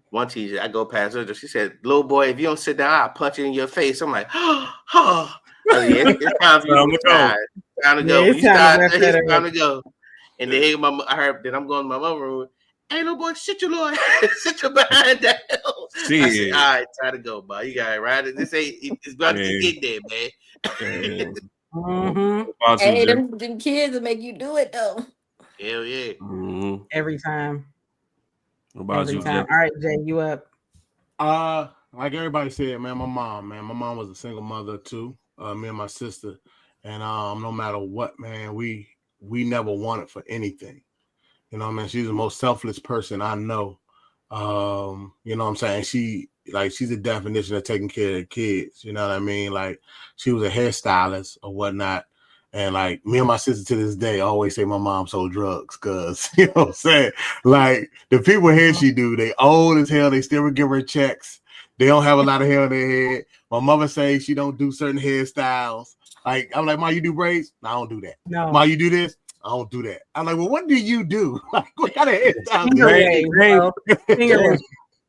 One teacher, I go past her, she said, "Little boy, if you don't sit down, I'll punch you in your face." I'm like, oh, yeah, it's time for you to go. Time to go. It's time to go. And then I heard that I'm going to my mother's room. Hey, little boy, sit your behind down. I said, all right, time to go, boy. You got it, right? It's about to get there, man.
Mm-hmm. Hey, them kids will make you do it, though.
Hell yeah.
Mm-hmm. Every time.
What about you, Jeff?
All right, Jay, you up?
Like everybody said, man, my mom was a single mother too. Me and my sister, and no matter what, man, we never wanted for anything. You know what I mean? She's the most selfless person I know. You know what I'm saying? She's the definition of taking care of the kids. You know what I mean? Like, she was a hairstylist or whatnot. And like me and my sister to this day always say my mom sold drugs, cause you know what I'm saying? Like, the people here she do, they old as hell, they still give her checks. They don't have a lot of hair on their head. My mother says she don't do certain hairstyles. Like, I'm like, Ma, you do braids? No, I don't do that. No. Ma, you do this? I don't do that. I'm like, well, what do you do? Like, what kind of hairstyle?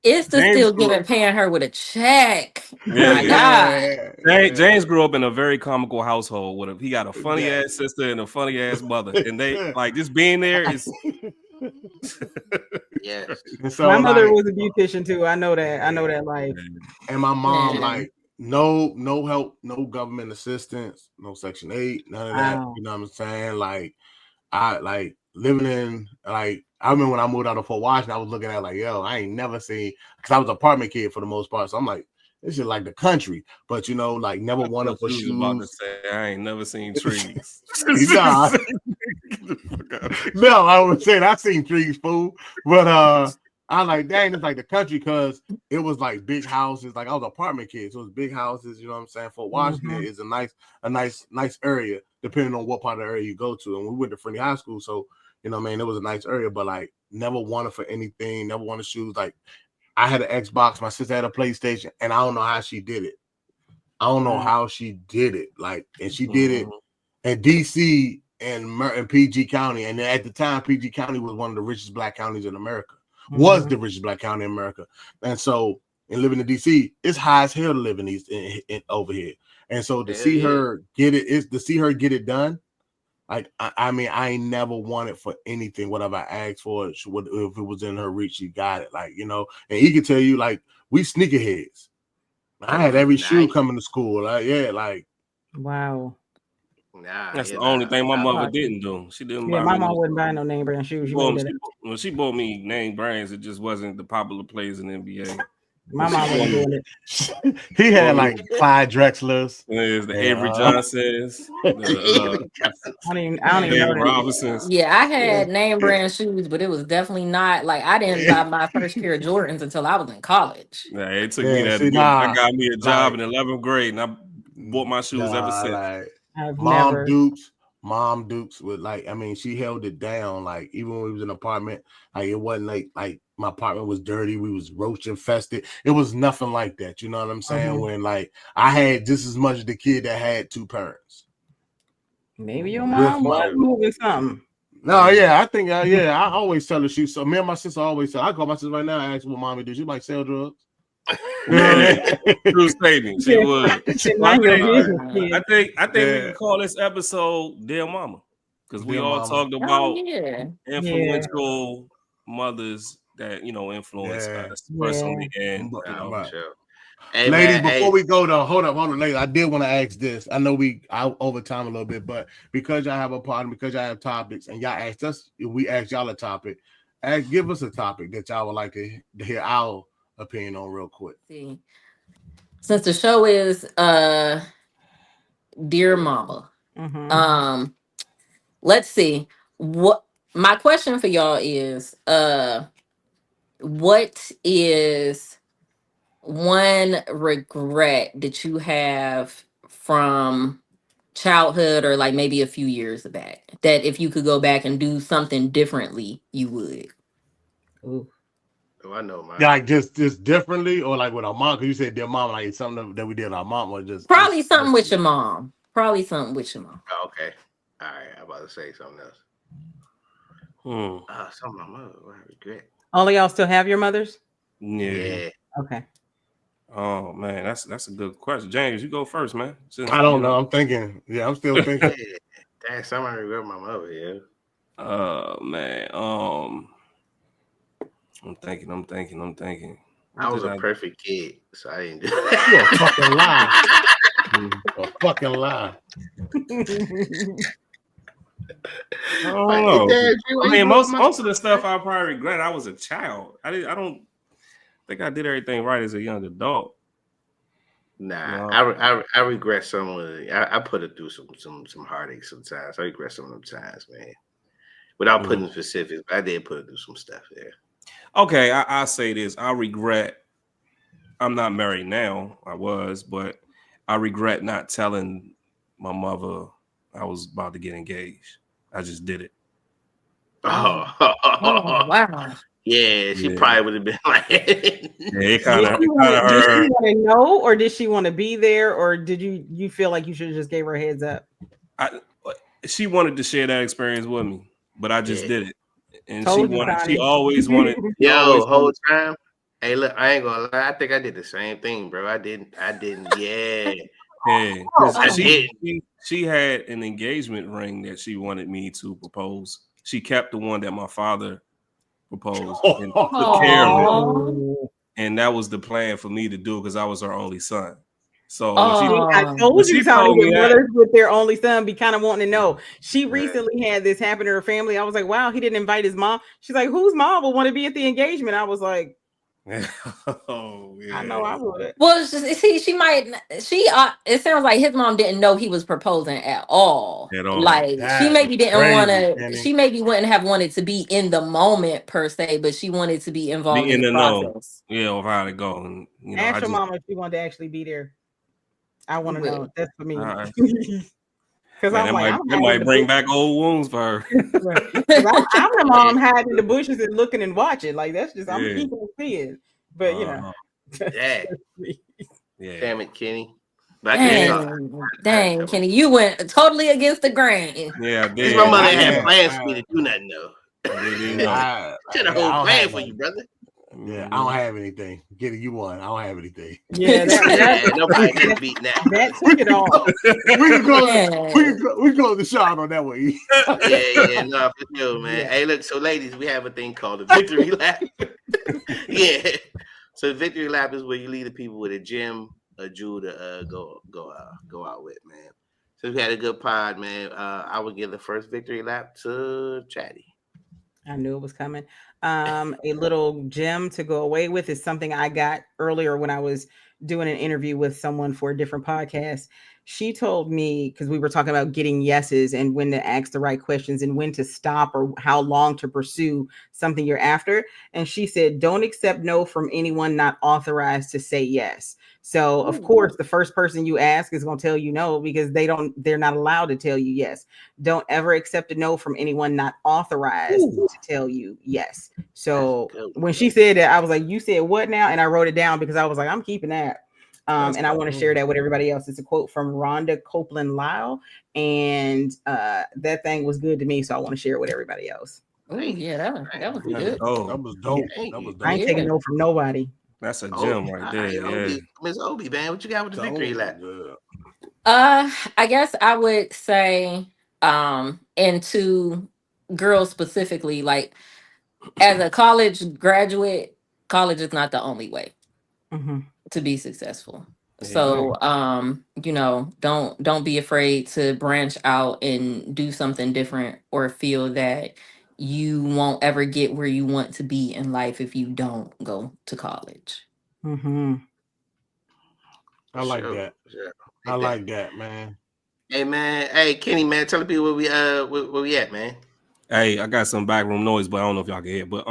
It's still paying her with a check.
Yeah, my God. James grew up in a very comical household. He got a funny ass sister and a funny ass mother, and they like just being there is.
Yes.
So, my mother was a beautician too. I know that life.
And my mom, like, no help, no government assistance, no Section 8, none of that. You know what I'm saying? Like, I like living in, like, I remember when I moved out of Fort Washington, I was looking at like, yo, I ain't never seen, because I was an apartment kid for the most part. So I'm like, this is like the country, but you know, like, never wanted for shoes.
About to say, I ain't never seen trees.
No, I was saying I seen trees, fool. But I'm like, dang, it's like the country, because it was like big houses. Like, I was an apartment kid, so it was big houses. You know what I'm saying? Fort Washington is a nice area, depending on what part of the area you go to. And we went to Friendly High School, so you know, man, it was a nice area. But like, never wanted for anything, never wanted shoes. Like, I had an Xbox, my sister had a PlayStation, and I don't know how she did it. I don't know how she did it. Like, and she did it in DC and PG County. And at the time, PG County was one of the richest black counties in America. Was the richest black county in America. And so, in living in DC, it's high as hell to live in over here. And so to see her get it done. Like, I mean, I ain't never wanted for anything. Whatever I asked for, if it was in her reach, she got it. Like, you know, and he can tell you, like, we sneakerheads. I had every shoe coming to school. Like,
wow.
That's the only thing my mother didn't do. She didn't buy
my mom wouldn't buy no name brand shoes.
She bought me name brands. It just wasn't the popular players in the NBA.
My mom wasn't doing it.
He had like Clyde Drexler's.
There's the Avery Johnsons. I
don't even know
Robinsons.
Yeah, I had name brand shoes, but it was definitely not like I didn't buy my first pair of Jordans until I was in college.
Yeah, it took me that. I got me a job in 11th grade, and I bought my shoes ever since.
Like, Mom Dukes with, like, I mean, she held it down. Like, even when we was in an apartment, like, it wasn't like my apartment was dirty, we was roach infested. It was nothing like that. You know what I'm saying? When like I had just as much as the kid that had two parents.
Maybe your mom was moving something.
No, yeah, I think I always tell her so me and my sister always tell. I call my sister right now and ask what mommy did. She like sell drugs.
True statement. She would. I think we can call this episode "Dear Mama" because we all talked about influential mothers that influence us personally, and
Hey, ladies, before we go to hold up, ladies, I did want to ask this. I know we over time a little bit, but because y'all have a partner, because y'all have topics, and y'all asked us, we asked y'all a topic. Give us a topic that y'all would like to hear our opinion on real quick.
See, since the show is Dear Mama, let's see. What my question for y'all is, what is one regret that you have from childhood or like maybe a few years back that if you could go back and do something differently, you would?
Ooh. Oh, I know, man.
Like just differently, or like with our mom? Because you said dear mom, like it's something that we did with our mom, or just
probably something with your mom. Probably something with your mom.
Oh, okay, all right. I'm about to say something else. Something my mother. I regret.
All of y'all still have your mothers?
Yeah.
Okay.
Oh man, that's a good question. James, you go first, man.
I don't know. I'm thinking. Yeah, I'm still thinking.
That's something I regret my mother. Yeah.
Man. I'm thinking.
I was a perfect kid, so I didn't do that.
You're a fucking lie.
I don't know. I mean, most of the stuff I probably regret. I was a child. I don't think I did everything right as a young adult.
Nah, I regret some of it. I put it through some heartache sometimes. I regret some of them times, man. Without putting specifics, but I did put it through some stuff there.
Okay, I'll say this. I regret. I'm not married now. I was, but I regret not telling my mother I was about to get engaged. I just did it.
Oh wow. Yeah, she probably would have been like.
It kind of hurt.
Did she want to know, or did she want to be there, or did you feel like you should have just gave her a heads up?
She wanted to share that experience with me, but I just did it, and she always wanted.
Whole time. Hey, look, I ain't gonna lie. I think I did the same thing, bro. I didn't. Yeah.
Hey, she had an engagement ring that she wanted me to propose. She kept the one that my father proposed and took care of it. And that was the plan for me to do because I was her only son. So
I told you, Tawni, that mothers with their only son be kind of wanting to know. She recently had this happen to her family. I was like, wow, he didn't invite his mom. She's like, whose mom will want to be at the engagement? I was like,
oh yeah.
I know I would.
Well, she might. It sounds like his mom didn't know he was proposing at all. Like she maybe didn't want to. She maybe wouldn't have wanted to be in the moment per se, but she wanted to be involved in the process.
Yeah, of how to go. And
ask your mom if she wanted to actually be there. I want to know. That's for me. Because I'm like,
it might bring back old wounds for her.
I'm the mom hiding in the bushes and looking and watching. Like that's just I'm keeping it seeing. But
damn it, Kenny.
Dang, Kenny, you went totally against the grain.
Yeah,
my mother had plans for me to do nothing though. She had a whole plan for you, brother.
Yeah, I don't have anything. Get it, you won. I don't have anything.
Yeah,
nobody gets beat now.
That took it all.
we can close the shot on that way.
No, for sure, man. Yeah. Hey, look, so ladies, we have a thing called the victory lap. So the victory lap is where you lead the people with a gem, a jewel to go out with, man. So we had a good pod, man. I would give the first victory lap to Chatty.
I knew it was coming. A little gem to go away with is something I got earlier when I was doing an interview with someone for a different podcast. She told me, because we were talking about getting yeses and when to ask the right questions and when to stop or how long to pursue something you're after. And she said, don't accept no from anyone not authorized to say yes. So of course, the first person you ask is going to tell you no because they're not allowed to tell you yes. Don't ever accept a no from anyone not authorized to tell you yes. So when she said that, I was like, you said what now? And I wrote it down because I was like, I'm keeping that. And I want to share that with everybody else. It's a quote from Rhonda Copeland Lyle. And that thing was good to me. So I want to share it with everybody else.
Oh, yeah, that was good.
That was dope. That was dope.
I ain't taking no from nobody.
That's a gem right there. Yeah.
Miss Obi, man, what you got with the victory lap?
I guess I would say, and to girls specifically, like as a college graduate, college is not the only way to be successful. So, don't be afraid to branch out and do something different, or feel that you won't ever get where you want to be in life if you don't go to college.
I like that. Sure. I like that, man.
Hey, man. Hey, Kenny, man. Tell the people where we at, man.
Hey, I got some backroom noise, but I don't know if y'all can hear. But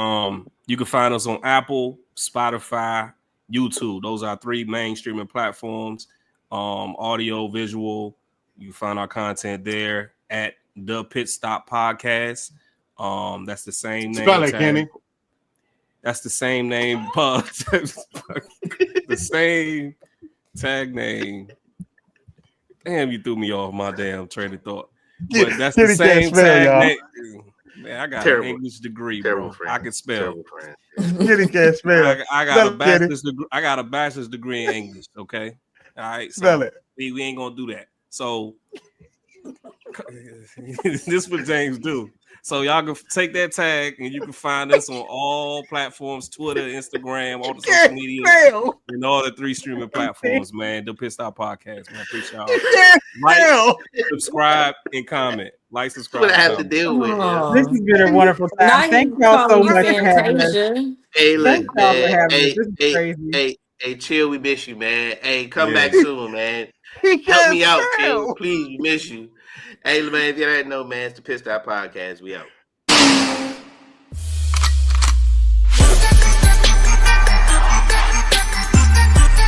you can find us on Apple, Spotify, YouTube. Those are 3 main streaming platforms. Audio, visual. You can find our content there at the Pit Stop Podcast. That's the same name.
Spell it, Kenny.
That's the same name. The same tag name. Damn, you threw me off my damn train of thought. But that's the same tag name. Man, I got an English degree, bro. I can spell.
Kenny can't spell.
I got a bachelor's degree. I got a bachelor's degree in English. Okay, all right. So
spell it.
We ain't gonna do that. So this is what James do. So y'all can take that tag and you can find us on all platforms: Twitter, Instagram, all the social media, and all the 3 streaming platforms. Man, the Pit Stop Podcast. Man, appreciate y'all. Like, subscribe, and comment. Like, subscribe.
What I have to deal with.
This has been a wonderful time. Thank y'all so much for having us.
Hey, look, man. Hey, Chill. We miss you, man. Hey, come back soon, man. Help me out, Chill. Please, we miss you. Hey, man, if you don't know, man, it's the Pit Stop Podcast. We out.